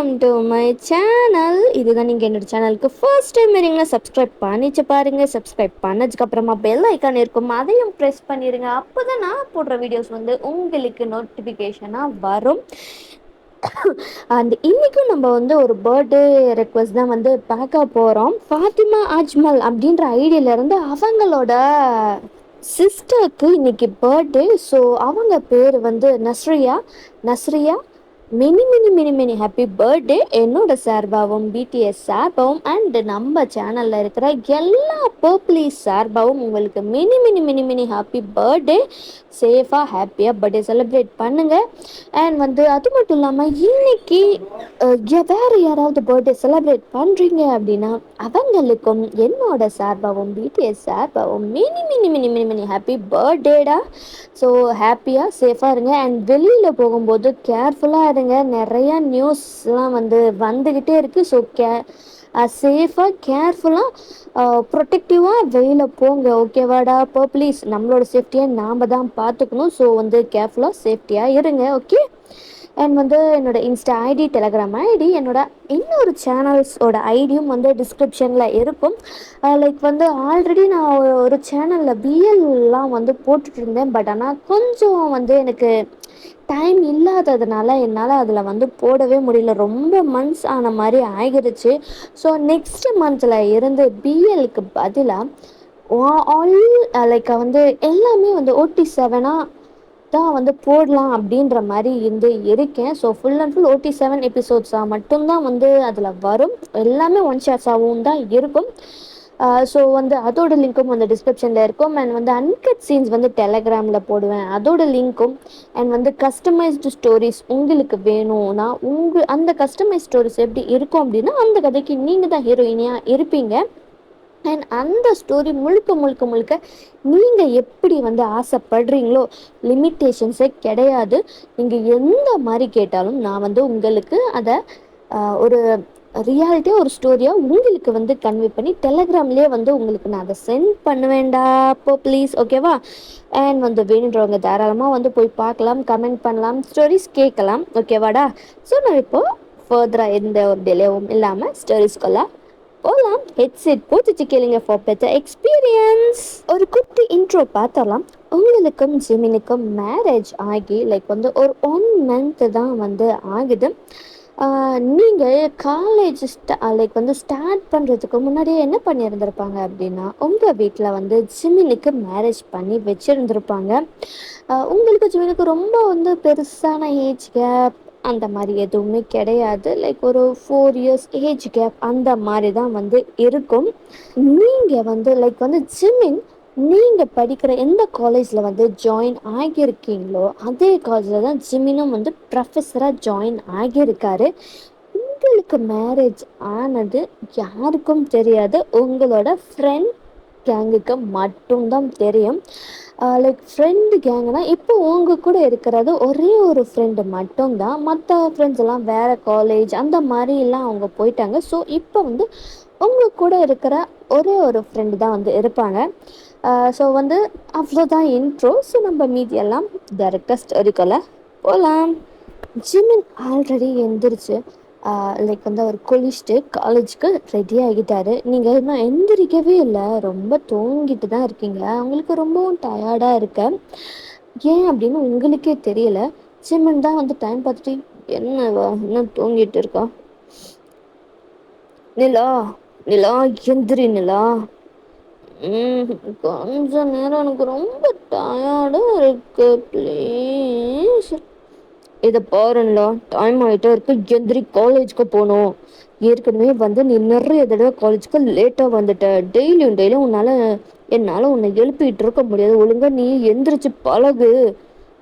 Welcome to my channel. இதுதான் நீங்கள் என்னோட சேனலுக்கு ஃபர்ஸ்ட் டைம் வரீங்களா, சப்ஸ்கிரைப் பண்ணிச்சு பாருங்கள். சப்ஸ்கிரைப் பண்ணதுக்கப்புறமா பெல் ஐக்கான் இருக்கும், அதையும் ப்ரெஸ் பண்ணிடுங்க. அப்போ தான் நான் போடுற வீடியோஸ் வந்து உங்களுக்கு நோட்டிஃபிகேஷனாக வரும். அண்ட் இன்றைக்கும் நம்ம வந்து ஒரு பர்த்டே ரெக்வஸ்ட் தான் வந்து பார்க்க போகிறோம். ஃபாத்திமா அஜ்மல் அப்படின்ற ஐடியிலேருந்து அவங்களோட சிஸ்டருக்கு இன்னைக்கு பர்த்டே. ஸோ அவங்க பேர் வந்து Nazriya. Many many many many happy birthday என்னோட சார்பாகவும், பிடிஎஸ் சார்பாகவும், அண்ட் நம்ம சேனலில் இருக்கிற எல்லா பர்ப்ளீஸ் சார்பாகவும் உங்களுக்கு many many many many happy birthday. சேஃபாக ஹாப்பியாக பர்த்டே செலிப்ரேட் பண்ணுங்கள். அண்ட் வந்து அது மட்டும் இல்லாமல் இன்னைக்கு வேறு யாராவது பர்த்டே செலிப்ரேட் பண்ணுறீங்க அப்படின்னா அவங்களுக்கும் என்னோட சார்பாகவும், பிடிஎஸ் சார்பாகவும் many many many many many happy பர்த்டேடா. ஸோ ஹாப்பியாக சேஃபாக இருங்க. அண்ட் வெளியில் போகும்போது கேர்ஃபுல்லாக இருங்க. நிறையா நியூஸ்லாம் வந்து வந்துக்கிட்டே இருக்குது. ஸோ சேஃபாக கேர்ஃபுல்லாக ப்ரொடெக்டிவாக வெளியில் போங்க. ஓகேவாடா? இப்போ ப்ளீஸ் நம்மளோட சேஃப்டியை நாம் தான் பார்த்துக்கணும். ஸோ வந்து கேர்ஃபுல்லாக சேஃப்டியாக இருங்க. ஓகே. அண்ட் வந்து என்னோட இன்ஸ்டா ஐடி, டெலகிராம் ஐடி, என்னோட இன்னொரு சேனல்ஸோட ஐடியும் வந்து டிஸ்கிரிப்ஷனில் இருக்கும். லைக் வந்து ஆல்ரெடி நான் ஒரு சேனலில் பிஎல்லாம் வந்து போட்டுட்டு இருந்தேன். பட் ஆனால் கொஞ்சம் வந்து எனக்கு டைம் இல்லாததுனால என்னால் அதில் வந்து போடவே முடியல. ரொம்ப மந்த்ஸ் ஆன மாதிரி ஆகிடுச்சு. ஸோ நெக்ஸ்ட் மந்தில் இருந்து பிஎலுக்கு பதிலாக ஆல் லைக் வந்து எல்லாமே வந்து OT7 தான் வந்து போடலாம் அப்படின்ற மாதிரி இருக்கேன். So full and full OT7 எபிசோட்ஸாக மட்டும்தான் வந்து அதில் வரும். எல்லாமே ஒன் ஷாட்ஸாகவும் தான் இருக்கும். ஸோ வந்து அதோட லிங்க்கும் வந்து டிஸ்கிரிப்ஷனில் இருக்கும். அண்ட் வந்து அன்கட் சீன்ஸ் வந்து டெலகிராமில் போடுவேன், அதோட லிங்க்கும். அண்ட் வந்து கஸ்டமைஸ்டு ஸ்டோரிஸ் உங்களுக்கு வேணும்னா அந்த கஸ்டமைஸ் ஸ்டோரிஸ் எப்படி இருக்கும் அப்படின்னா அந்த கதைக்கு நீங்கள் தான் ஹீரோயினியாக இருப்பீங்க. அண்ட் அந்த ஸ்டோரி முழுக்க முழுக்க முழுக்க நீங்கள் எப்படி வந்து ஆசைப்படுறீங்களோ, லிமிட்டேஷன்ஸே கிடையாது. நீங்கள் எந்த மாதிரி கேட்டாலும் நான் வந்து உங்களுக்கு அதை ஒரு ரியாலிட்டியாக ஒரு ஸ்டோரியாக உங்களுக்கு வந்து கன்வே பண்ணி டெலகிராம்லேயே வந்து உங்களுக்கு நான் அதை சென்ட் பண்ணுவேண்டா. அப்போ ப்ளீஸ் ஓகேவா? அண்ட் வந்து வேணுன்றவங்க தாராளமாக வந்து போய் பார்க்கலாம், கமெண்ட் பண்ணலாம், ஸ்டோரிஸ் கேட்கலாம். ஓகேவாடா? ஸோ நான் இப்போது ஃபர்தராக எந்த ஒரு டிலேவும் இல்லாமல் ஸ்டோரிஸ்குள்ளே போகலாம். ஹெட்செட் போட்டுச்சு கேளுங்க ஃபார் பெட்டர் எக்ஸ்பீரியன்ஸ். ஒரு குட்டி இன்ட்ரோ பார்த்தலாம். உங்களுக்கும் ஜிமினுக்கும் மேரேஜ் ஆகி லைக் வந்து ஒரு 1 month தான் வந்து ஆகுது. நீங்கள் காலேஜ் லைக் வந்து ஸ்டார்ட் பண்ணுறதுக்கு முன்னாடியே என்ன பண்ணியிருந்திருப்பாங்க அப்படின்னா உங்கள் வீட்டில் வந்து ஜிமினுக்கு மேரேஜ் பண்ணி வச்சுருந்துருப்பாங்க. உங்களுக்கு ஜிமினுக்கு ரொம்ப வந்து பெருசான ஏஜ் கேப் அந்த மாதிரி எதுவுமே கிடையாது. லைக் ஒரு 4 years ஏஜ் கேப் அந்த மாதிரி தான் வந்து இருக்கும். நீங்கள் வந்து லைக் வந்து ஜிமின் நீங்கள் படிக்கிற எந்த காலேஜில் வந்து ஜாயின் ஆகியிருக்கீங்களோ அதே காலேஜில் தான் ஜிமினும் வந்து ப்ரொஃபஸராக ஜாயின் ஆகியிருக்காரு. உங்களுக்கு மேரேஜ் ஆனது யாருக்கும் தெரியாது, உங்களோட ஃப்ரெண்ட் கேங்குக்கு மட்டும்தான் தெரியும். லைக் ஃப்ரெண்டு கேங்குனா இப்போ உங்கள் கூட இருக்கிறது ஒரே ஒரு ஃப்ரெண்டு மட்டும்தான். மற்ற ஃப்ரெண்ட்ஸ் எல்லாம் வேறு காலேஜ் அந்த மாதிரிலாம் அவங்க போயிட்டாங்க. ஸோ இப்போ வந்து உங்கள் கூட இருக்கிற ஒரே ஒரு ஃப்ரெண்டு தான் வந்து இருப்பாங்க. ஸோ வந்து அவ்வளோதான் இன்ட்ரோ. ஸோ நம்ம மீதி எல்லாம் டேரெக்டாக ஸ்டோரிக்குள்ள போகலாம். ஜிமின் ஆல்ரெடி எழுந்திரிச்சு லைக் வந்து அவர் குளிச்சுட்டு காலேஜுக்கு ரெடி ஆகிட்டாரு. நீங்கள் இன்னும் எந்திரிக்கவே இல்லை, ரொம்ப தூங்கிட்டு தான் இருக்கீங்க. உங்களுக்கு ரொம்பவும் டயர்டாக இருக்க. ஏன் அப்படின்னு உங்களுக்கே தெரியல. ஜிமின் தான் வந்து டைம் பார்த்துட்டு என்னவா இன்னும் தூங்கிட்டு இருக்கா, நிலா நிலா எந்திரி நிலா, கொஞ்ச நேரம் எனக்கு ரொம்ப டயர்டாக இருக்கு ப்ளீஸ். இதை பாருங்களா, டைம் ஆகிட்டே இருக்கு, எந்திரி, காலேஜுக்கு போகணும். ஏற்கனவே வந்து நீ நிறைய தடவை காலேஜுக்கு லேட்டாக வந்துட்ட. டெய்லியும் என்னால் உன்னை எழுப்பிட்டு இருக்க முடியாது, ஒழுங்காக நீ எந்திரிச்சு பழகு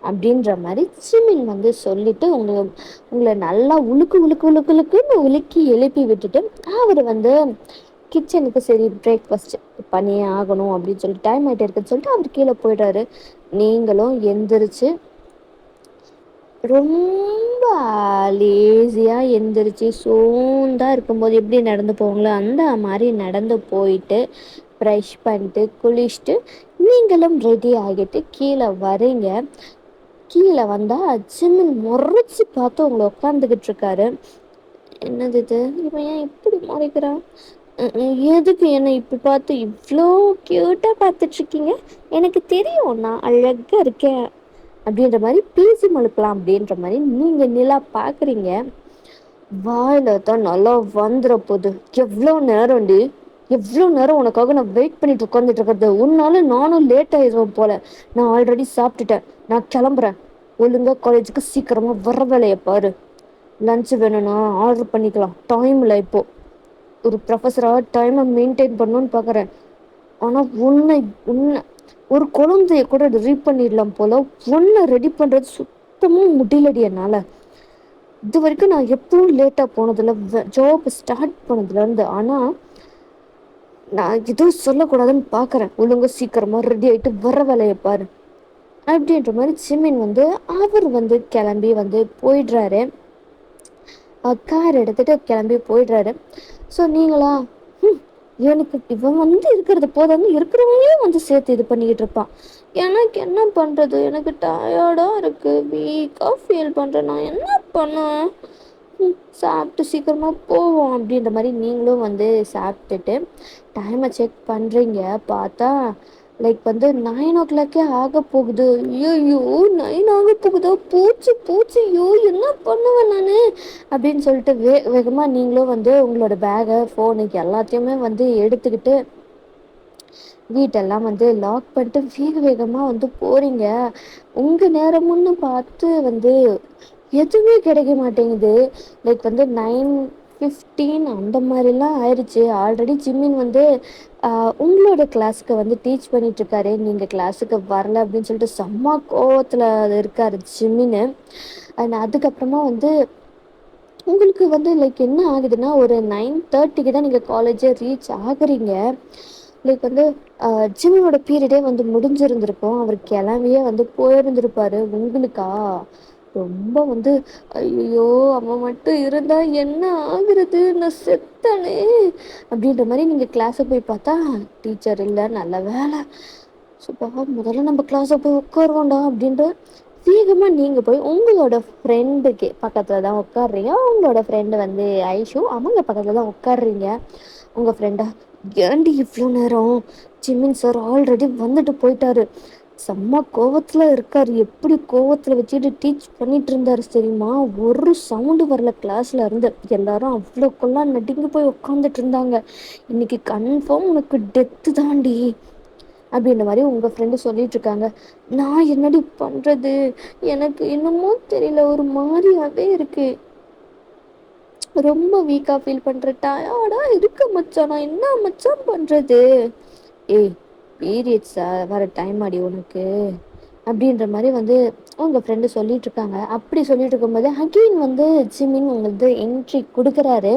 அப்படின்ற மாதிரி ஜிமின் வந்து சொல்லிட்டு உங்களை நல்லா உழுக்குன்னு உலுக்கி எழுப்பி விட்டுட்டு அவர் வந்து கிச்சனுக்கு சரி பிரேக்ஃபாஸ்ட் பண்ணியே ஆகணும் அப்படின்னு சொல்லிட்டு டைம் ஆகிட்டே இருக்குன்னு சொல்லிட்டு அவர் கீழே போய்டாரு. நீங்களும் எந்திரிச்சு ரொம்ப லேசியாக எந்திரிச்சு சோர்ந்தாக இருக்கும்போது எப்படி நடந்து போங்களோ அந்த மாதிரி நடந்து போயிட்டு ப்ரஷ் பண்ணிட்டு குளிச்சுட்டு நீங்களும் ரெடி ஆகிட்டு கீழே வரீங்க. கீழே வந்தால் ஜிமின் முறைச்சி பார்த்து உங்களை உட்காந்துக்கிட்டு இருக்காரு. என்னது இது, இவன் ஏன் இப்படி முறைக்கிறான்? எதுக்கு என்னை இப்படி பார்த்து இவ்வளோ க்யூட்டாக பார்த்துட்ருக்கீங்க? எனக்கு தெரியும் நான் அழகாக இருக்கேன் அப்படின்ற மாதிரி பேசி மழுப்பலாம் அப்படின்ற மாதிரி நீங்கள் நிலா பார்க்குறீங்க. வாயில தான் நல்லா வந்துட போகுது. எவ்வளோ நேரம்டி, எவ்வளோ நேரம் உனக்காக நான் வெயிட் பண்ணிட்டு உட்காந்துட்டு இருக்கிறது. உன்னால நானும் லேட் ஆயிடுவேன் போல. நான் ஆல்ரெடி சாப்பிட்டுட்டேன், நான் கிளம்புறேன். ஒழுங்கா காலேஜுக்கு சீக்கிரமா வர வேலையை பாரு. லஞ்சு வேணும்னா ஆர்டர் பண்ணிக்கலாம், டைம் இல்லை இப்போ. ஒரு ப்ரொஃபஸராக டைமை மெயின்டைன் பண்ணணும்னு பார்க்குறேன். ஆனால் உன்னை ஒரு குழந்தைய கூட ரெடி பண்ணிடலாம் போல, ஒன்றை ரெடி பண்ணுறது சுத்தமாக முடியலடி என்னால். இது வரைக்கும் நான் எப்பவும் லேட்டாக போனதில்லை, ஜாப் ஸ்டார்ட் பண்ணதுலேருந்து. ஆனால் நான் எதுவும் சொல்லக்கூடாதுன்னு பார்க்குறேன். ஒழுங்கு சீக்கிரமாக ரெடி ஆகிட்டு வர வேலையை பாரு அப்படின்ற மாதிரி சிமின் அவர் கிளம்பி போயிடுறாரு. கார் எடுத்துகிட்டு கிளம்பி போயிடுறாரு. ஸோ நீங்களா, எனக்கு இவன் இருக்கிறது போதாது, இருக்கிறவங்களையும் சேர்த்து இது பண்ணிக்கிட்டு இருப்பான். எனக்கு என்ன பண்ணுறது, எனக்கு டயர்டாக இருக்குது, வீக்காக ஃபீல் பண்ணுறேன், நான் என்ன பண்ணேன்? சாப்பிட்டு சீக்கிரமாக போவோம் அப்படின்ற மாதிரி நீங்களும் சாப்பிட்டுட்டு டைமை செக் பண்ணுறீங்க. பார்த்தா லைக் 9 o'clock ஆக போகுது. ஐயோ 9 ஆக போகுதா, பூச்சி பூச்சி, ஐயோ என்ன பண்ணுவேன் நான் அப்படின்னு சொல்லிட்டு வேகமாக நீங்களும் உங்களோட பேகை, ஃபோனுக்கு எல்லாத்தையுமே எடுத்துக்கிட்டு வீட்டெல்லாம் லாக் பண்ணிட்டு வேக வேகமாக போகிறீங்க. உங்கள் நேரமுன்னு பார்த்து எதுவுமே கிடைக்க மாட்டேங்குது. லைக் 9:15 அந்த மாதிரிலாம் ஆயிடுச்சு. ஆல்ரெடி ஜிம்மின் உங்களோட கிளாஸுக்கு டீச் பண்ணிகிட்ருக்காரு. நீங்கள் கிளாஸுக்கு வரல அப்படின்னு சொல்லிட்டு செம்ம கோவத்தில் இருக்கார் ஜிம்மின்னு. அண்ட் அதுக்கப்புறமா உங்களுக்கு லைக் என்ன ஆகுதுன்னா, ஒரு 9:30க்கு தான் நீங்கள் காலேஜை ரீச் ஆகுறீங்க. லைக் ஜிம்மினோட பீரியடே முடிஞ்சிருந்திருக்கும். அவர் கிளம்பியே போயிருந்திருப்பாரு. உங்களுக்கா ரொம்ப ஐயோ அவன் மட்டும் இருந்தா என்ன ஆகுறது, நான் செத்தனே அப்படின்ற மாதிரி நீங்கள் கிளாஸை போய் பார்த்தா டீச்சர் இல்லை. நல்ல வேலை, சூப்பா முதல்ல நம்ம கிளாஸை போய் உட்காருவோண்டா அப்படின்ற வேகமாக நீங்கள் போய் உங்களோட ஃப்ரெண்டுக்கு பக்கத்தில் தான் உட்காடுறீங்க. உங்களோட ஃப்ரெண்டு ஐஷு, அவங்க பக்கத்தில் தான் உட்காடுறீங்க. உங்கள் ஃப்ரெண்டா, ஏன்டி இவ்வளோ நேரம், ஜிம்மின் சார் ஆல்ரெடி வந்துட்டு போயிட்டாரு, செம்ம கோவத்தில் இருக்கார், எப்படி கோவத்தில் வச்சுட்டு டீச் பண்ணிட்டு இருந்தாரு தெரியுமா, ஒரு சவுண்டு வரல கிளாஸில் இருந்து. எல்லாரும் அவ்வளோக்கெல்லாம் நடுங்கி போய் உட்காந்துட்டு இருந்தாங்க. இன்னைக்கு கன்ஃபார்ம் உனக்கு டெத்து தாண்டி அப்படின்ற மாதிரி உங்கள் ஃப்ரெண்டு சொல்லிகிட்ருக்காங்க. நான் என்னடி பண்ணுறது, எனக்கு இன்னமும் தெரியல, ஒரு மாதிரியாகவே இருக்குது, ரொம்ப வீக்காக ஃபீல் பண்ணுறேன், டயர்டாக இருக்க மச்சான், நான் என்ன மச்சான் பண்ணுறது? ஏய் பீரியட்ஸா வர டைம் ஆடி உனக்கு அப்படின்ற மாதிரி உங்கள் ஃப்ரெண்டு சொல்லிகிட்ருக்காங்க. அப்படி சொல்லிட்டு இருக்கும்போது அகெயின் ஜிமின் என்ட்ரி கொடுக்குறாரு.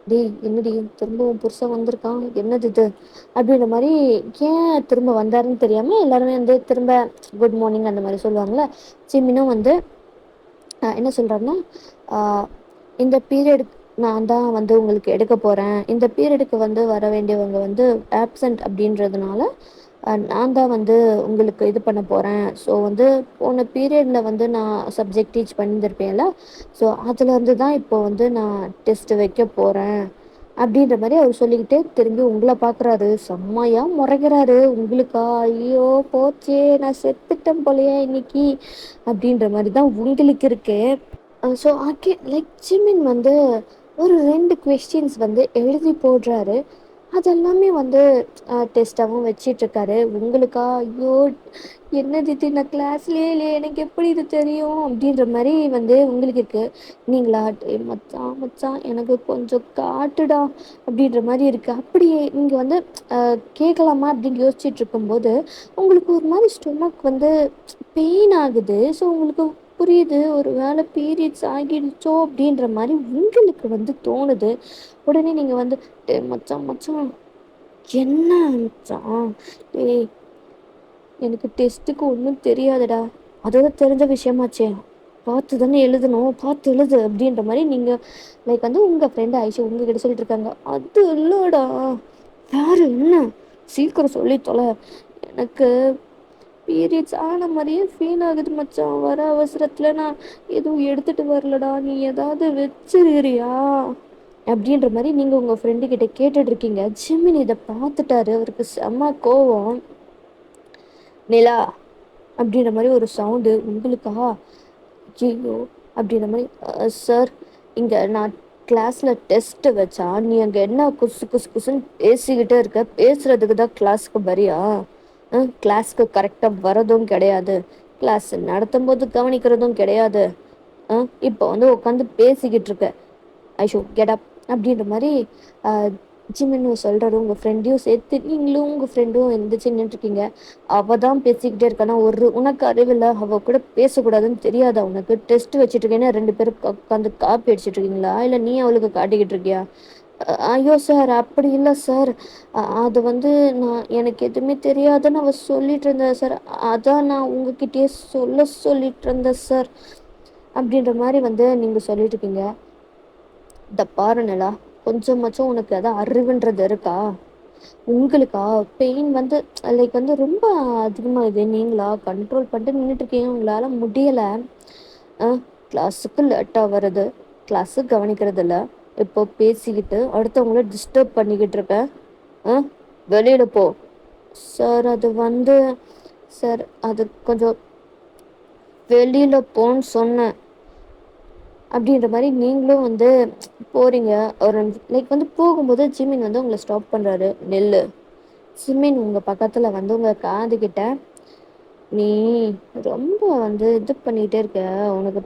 டேய் என்னடி திரும்பவும் புருஷன் வந்திருக்கான், என்னது இது அப்படின்ற மாதிரி, ஏன் திரும்ப வந்தாருன்னு தெரியாமல் எல்லாருமே திரும்ப குட் மார்னிங் அந்த மாதிரி சொல்லுவாங்கள்ல. ஜிமினும் என்ன சொல்கிறாருன்னா, இந்த பீரியட் நான் தான் உங்களுக்கு எடுக்க போகிறேன், இந்த பீரியடுக்கு வர வேண்டியவங்க ஆப்சண்ட் அப்படின்றதுனால நான் தான் உங்களுக்கு இது பண்ண போகிறேன். ஸோ போன பீரியடில் நான் சப்ஜெக்ட் டீச் பண்ணியிருப்பேன்ல, ஸோ அதுலேருந்து தான் இப்போ நான் டெஸ்ட்டு வைக்க போகிறேன் அப்படின்ற மாதிரி அவர் சொல்லிக்கிட்டே திரும்பி உங்களை பார்க்குறாரு. செம்மையாக முறைக்கிறாரு. உங்களுக்கா, ஐயோ போச்சே நான் செத்துட்டேன் போலையே இன்னைக்கு அப்படின்ற மாதிரி தான் உங்களுக்கு இருக்கு. ஸோ லைக் ஜிமின் ஒரு 2 கொஸ்டின்ஸ் எழுதி போடுறாரு. அதெல்லாமே டெஸ்ட்டாகவும் வச்சிட்ருக்காரு. உங்களுக்கா, ஐயோ என்னது இது, நான் கிளாஸ்லேயே இல்லையே, எனக்கு எப்படி இது தெரியும் அப்படின்ற மாதிரி உங்களுக்கு இருக்குது. நீங்களா, மச்சான் மச்சான் எனக்கு கொஞ்சம் காட்டுடா அப்படின்ற மாதிரி இருக்குது. அப்படியே நீங்கள் கேட்கலாமா அப்படின்னு யோசிச்சுட்டு இருக்கும்போது உங்களுக்கு ஒரு மாதிரி ஸ்டொமக் பெயின் ஆகுது. ஸோ உங்களுக்கு புரியுது, ஒரு வேளை பீரியட்ஸ் ஆகிடுச்சோ அப்படின்ற மாதிரி உங்களுக்கு தோணுது. உடனே நீங்கள் மச்சான் மச்சான் என்ன மச்சான், டேய் எனக்கு டெஸ்ட்டுக்கு ஒன்றும் தெரியாதுடா, அதோட தெரிஞ்ச விஷயமாச்சே, பார்த்து தானே எழுதணும், பார்த்து எழுது அப்படின்ற மாதிரி நீங்கள் லைக் உங்கள் ஃப்ரெண்டு ஐஷு உங்ககிட்ட சொல்லிட்டு இருக்காங்க. அது இல்லைடா, வேறு என்ன, சீக்கிரம் சொல்லி தொலை, எனக்கு பீரியட்ஸ் ஆன மாதிரியே ஃபீல் ஆகுது மச்சான். வர அவசரத்துல நான் எதுவும் எடுத்துட்டு வரலடா, நீ ஏதாவது வச்சிருக்கிறியா அப்படின்ற மாதிரி நீங்கள் உங்கள் ஃப்ரெண்டு கிட்ட கேட்டுட்டு இருக்கீங்க. ஜிமின் இதை பார்த்துட்டாரு. அவருக்கு செம்ம கோவம். நிலா அப்படின்ற மாதிரி ஒரு சவுண்டு உங்களுக்கா? ஐயோ அப்படின்ற மாதிரி, சார் இங்கே நான் கிளாஸில் டெஸ்ட்டு வச்சா நீ அங்கே என்ன குசு குசு குசுன்னு பேசிக்கிட்டே இருக்க? பேசுகிறதுக்கு தான் கிளாஸுக்கு வரியா? கிளாஸ்க்கு கரெக்டாக வரதும் கிடையாது, கிளாஸ் நடத்தும் போது கவனிக்கிறதும் கிடையாது. இப்போ வந்து உட்காந்து பேசிக்கிட்டு இருக்க. ஐஷோ கெடப் அப்படின்ற மாதிரி ஜிமின்னு சொல்கிறாரு. உங்கள் ஃப்ரெண்டையும் சேர்த்து நீங்களும் உங்கள் ஃப்ரெண்டும் எந்திரிச்சு நின்றுருக்கீங்க. அவள் தான் பேசிக்கிட்டே இருக்கானா? உனக்கு அறிவில்லை? அவள் கூட பேசக்கூடாதுன்னு தெரியாதா உனக்கு? டெஸ்ட் வச்சுட்டு இருக்கேன்னா 2 பேரும் உட்காந்து காப்பி அடிச்சிட்டு இருக்கீங்களா, இல்லை நீ அவளுக்கு காட்டிக்கிட்டு இருக்கியா? ஐயோ சார் அப்படி இல்லை சார், அது வந்து நான் எனக்கு எதுவுமே தெரியாதுன்னு அவள் சொல்லிட்டு இருந்தேன் சார், அதான் நான் உங்ககிட்டயே சொல்லிட்டு இருந்தேன் சார் அப்படின்ற மாதிரி வந்து நீங்கள் சொல்லிட்டு இருக்கீங்க. இந்த பாருனலா, கொஞ்சமாச்சும் உனக்கு அதான் அறிவுன்றது இருக்கா? உங்களுக்கா பெயின் வந்து லைக் வந்து ரொம்ப அதிகமாகுது, நீங்களா கண்ட்ரோல் பண்ணிட்டு நின்றுட்டு இருக்கீங்க, உங்களால் முடியலை. கிளாஸுக்கு லேட்டாக வருது, கிளாஸு கவனிக்கிறது இல்லை, இப்போ பேசிக்கிட்டு அடுத்தவங்கள டிஸ்டர்ப் பண்ணிக்கிட்டு இருக்கேன். வெளியில் போ. சார் அது வந்து சார் அது கொஞ்சம் வெளியில் போன்னு சொன்னேன் அப்படின்ற மாதிரி நீங்களும் வந்து போகிறீங்க. ஒரு லைக் வந்து போகும்போது ஜிமின் வந்து உங்களை ஸ்டாப் பண்ணுறாரு. நெல்லு. ஜிமின் உங்கள் பக்கத்தில் வந்து உங்கள் காதுகிட்ட, நீ ரொம்ப வந்து இது பண்ணிகிட்டே இருக்க, உனக்கு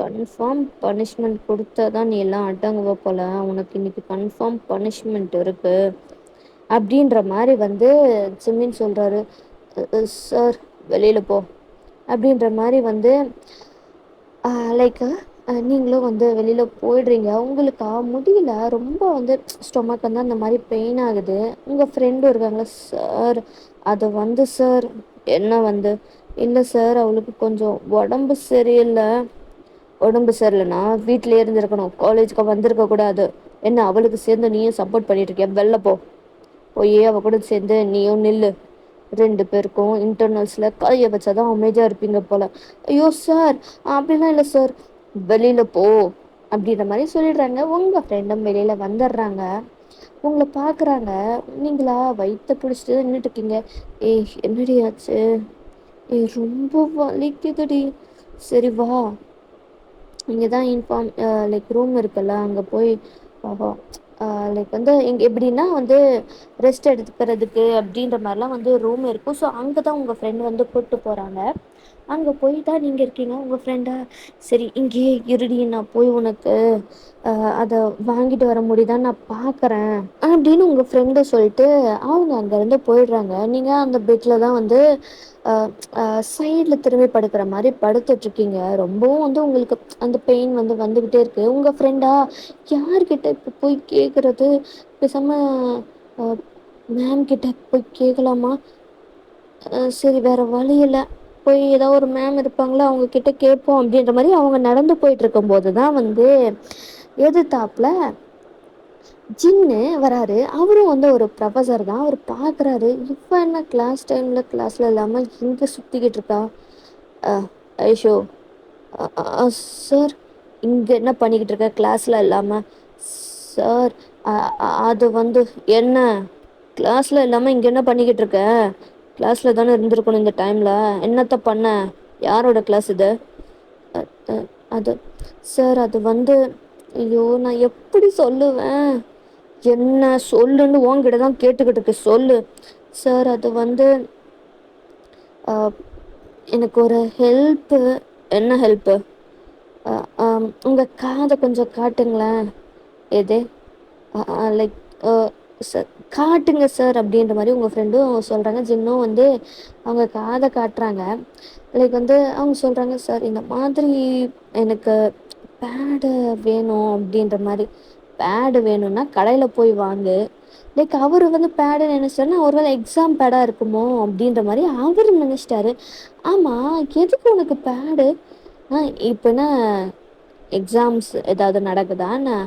கன்ஃபார்ம் பனிஷ்மெண்ட் கொடுத்தா தான் நீ எல்லாம் அடங்குவ போல, உனக்கு இன்னைக்கு கன்ஃபார்ம் பனிஷ்மெண்ட் இருக்கு அப்படின்ற மாதிரி வந்து ஜிமின் சொல்கிறாரு. சார் வெளியில் போ அப்படின்ற மாதிரி வந்து லைக் நீங்களும் வந்து வெளியில் போயிடுறீங்க. உங்களுக்கு முடியல, ரொம்ப வந்து ஸ்டொமக் வந்து அந்த மாதிரி பெயின் ஆகுது. உங்கள் ஃப்ரெண்டும் இருக்காங்களா? சார் அது வந்து சார் என்ன வந்து, இல்லை சார் அவளுக்கு கொஞ்சம் உடம்பு சரியில்லை. உடம்பு சரியில்லைன்னா வீட்டிலே இருந்திருக்கணும், காலேஜுக்கு வந்திருக்க கூடாது. என்ன அவளுக்கு சேர்ந்து நீயும் சப்போர்ட் பண்ணிட்டு இருக்கியா? வெளில போ. போய் அவள் கூட சேர்ந்து நீயும் நில்லு. 2 பேருக்கும் இன்டர்னல்ஸில் கையை வச்சாதான் அமைதியாக இருப்பீங்க போல். ஐயோ சார் அப்படிலாம் இல்லை சார், வெளியில் போ அப்படின்ற மாதிரி சொல்லிடுறாங்க. உங்கள் ஃப்ரெண்டும் வெளியில் வந்துடுறாங்க. உங்களை பார்க்குறாங்க. நீங்களா வயிற்ற பிடிச்சிட்டு நின்றுட்டு இருக்கீங்க. ஏய் என்னடி ஆச்சு? ஏய் ரொம்ப வலிக்குதுடி. சரி வா, இங்கே தான் லைக் ரூம் இருக்குல்ல, அங்கே போய் லைக் வந்து இங்கே எப்படின்னா வந்து ரெஸ்ட் எடுத்துக்கிறதுக்கு அப்படின்ற மாதிரிலாம் வந்து ரூம் இருக்கும். ஸோ அங்கே தான் உங்கள் ஃப்ரெண்டு வந்து கூப்பிட்டு போகிறாங்க. அங்கே போய் தான் நீங்கள் இருக்கீங்க. உங்கள் ஃப்ரெண்டை, சரி இங்கேயே இருடி, நான் போய் உனக்கு அதை வாங்கிட்டு வர முடியுதான்னு நான் பார்க்குறேன் அப்படின்னு உங்கள் ஃப்ரெண்டை சொல்லிட்டு அவங்க அங்கேருந்து போயிடுறாங்க. நீங்கள் அந்த பெட்டில் தான் வந்து சைடில் திரும்பி படுக்கிற மாதிரி படுத்துட்ருக்கீங்க. ரொம்பவும் வந்து உங்களுக்கு அந்த பெயின் வந்து வந்துக்கிட்டே இருக்குது. உங்கள் ஃப்ரெண்டா, யார்கிட்ட இப்போ போய் கேட்குறது, பேசாமல் மேம் கிட்ட போய் கேட்கலாமா? சரி வேறு வழி இல்லை, போய் ஏதோ ஒரு மேம் இருப்பாங்களா அவங்கக்கிட்ட கேட்போம் அப்படின்ற மாதிரி அவங்க நடந்து போயிட்டு இருக்கும்போது தான் வந்து எதிர்த்தாப்புல ஜின்னு வராரு. அவரும் வந்து ஒரு ப்ரொஃபஸர் தான். அவர் பார்க்குறாரு, இப்போ என்ன கிளாஸ் டைமில் கிளாஸில் இல்லாமல் இங்கே சுற்றிக்கிட்டு இருக்கா? ஐஷோ சார் இங்கே என்ன பண்ணிக்கிட்டு இருக்க கிளாஸில் இல்லாமல்? சார் அது வந்து என்ன, கிளாஸில் இல்லாமல் இங்கே என்ன பண்ணிக்கிட்டு இருக்க? கிளாஸில் தானே இருந்திருக்கணும் இந்த டைமில், என்னத்த பண்ண? யாரோட கிளாஸ் இது? அது சார் அது வந்து, ஐயோ நான் எப்படி சொல்லுவேன்? என்ன சொல்லுன்னு உங்ககிட்ட தான் கேட்டுக்கிட்டு இருக்கு, சொல்லு. சார் அது வந்து எனக்கு ஒரு ஹெல்ப்பு. என்ன ஹெல்ப்பு? உங்கள் காதை கொஞ்சம் காட்டுங்களேன். எது? லைக் சார் காட்டுங்க சார் அப்படின்ற மாதிரி உங்கள் ஃப்ரெண்டும் சொல்கிறாங்க. ஜின்னும் வந்து அவங்க காதை காட்டுறாங்க. லைக் வந்து அவங்க சொல்கிறாங்க, சார் இந்த மாதிரி எனக்கு பேடு வேணும் அப்படின்ற மாதிரி. பேடு வேணும்னா கடையில் போய் வாங்கு. லைக் அவர் வந்து பேடு நினச்சிட்டாருன்னா ஒருவேளை எக்ஸாம் பேடாக இருக்குமோ அப்படின்ற மாதிரி அவர் நினச்சிட்டாரு. ஆமாம் எதுக்கு உனக்கு பேடு? இப்போனா எக்ஸாம்ஸ் ஏதாவது நடக்குதான்னு?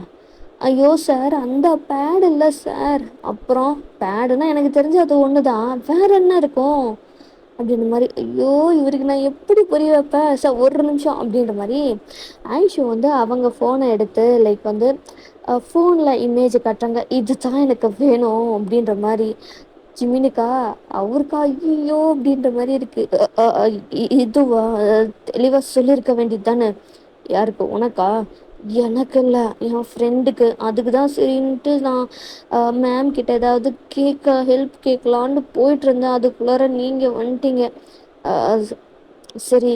ஐயோ சார் அந்த பேடு இல்லை சார். அப்புறம் பேடுனா எனக்கு தெரிஞ்சு அது ஒன்று தான், வேற என்ன இருக்கும்? அப்படின்ற மாரி. ஐயோ! இவருக்கு நான் எப்படி புரிய வைப்பேன்? ஒரு நிமிஷம் அப்படின்ற மாரி ஆயிஷு வந்து அவங்க ஃபோன எடுத்து லைக் வந்து ஃபோன்ல இமேஜ் காட்டுறாங்க. இதுதான் எனக்கு வேணும் அப்படின்ற மாரி. ஜிமினுக்கா, அவருக்கா ஐய்யய்யோ! அப்படின்ற மாரி இருக்கு. அ அ அ இதுவா? தெளிவா சொல்லியிருக்க வேண்டியது தானே. யாருக்கு? உனக்கா? எனக்கு இல்ல, என் ஃப்ரெண்டுக்கு. அதுக்கு தான் சரின்ட்டு நான் மேம் கிட்ட ஏதாவது ஹெல்ப் கேட்கலான்னு போயிட்டுருந்தேன். அதுக்குள்ளார நீங்க வந்துட்டீங்க. அ ஸ் சரி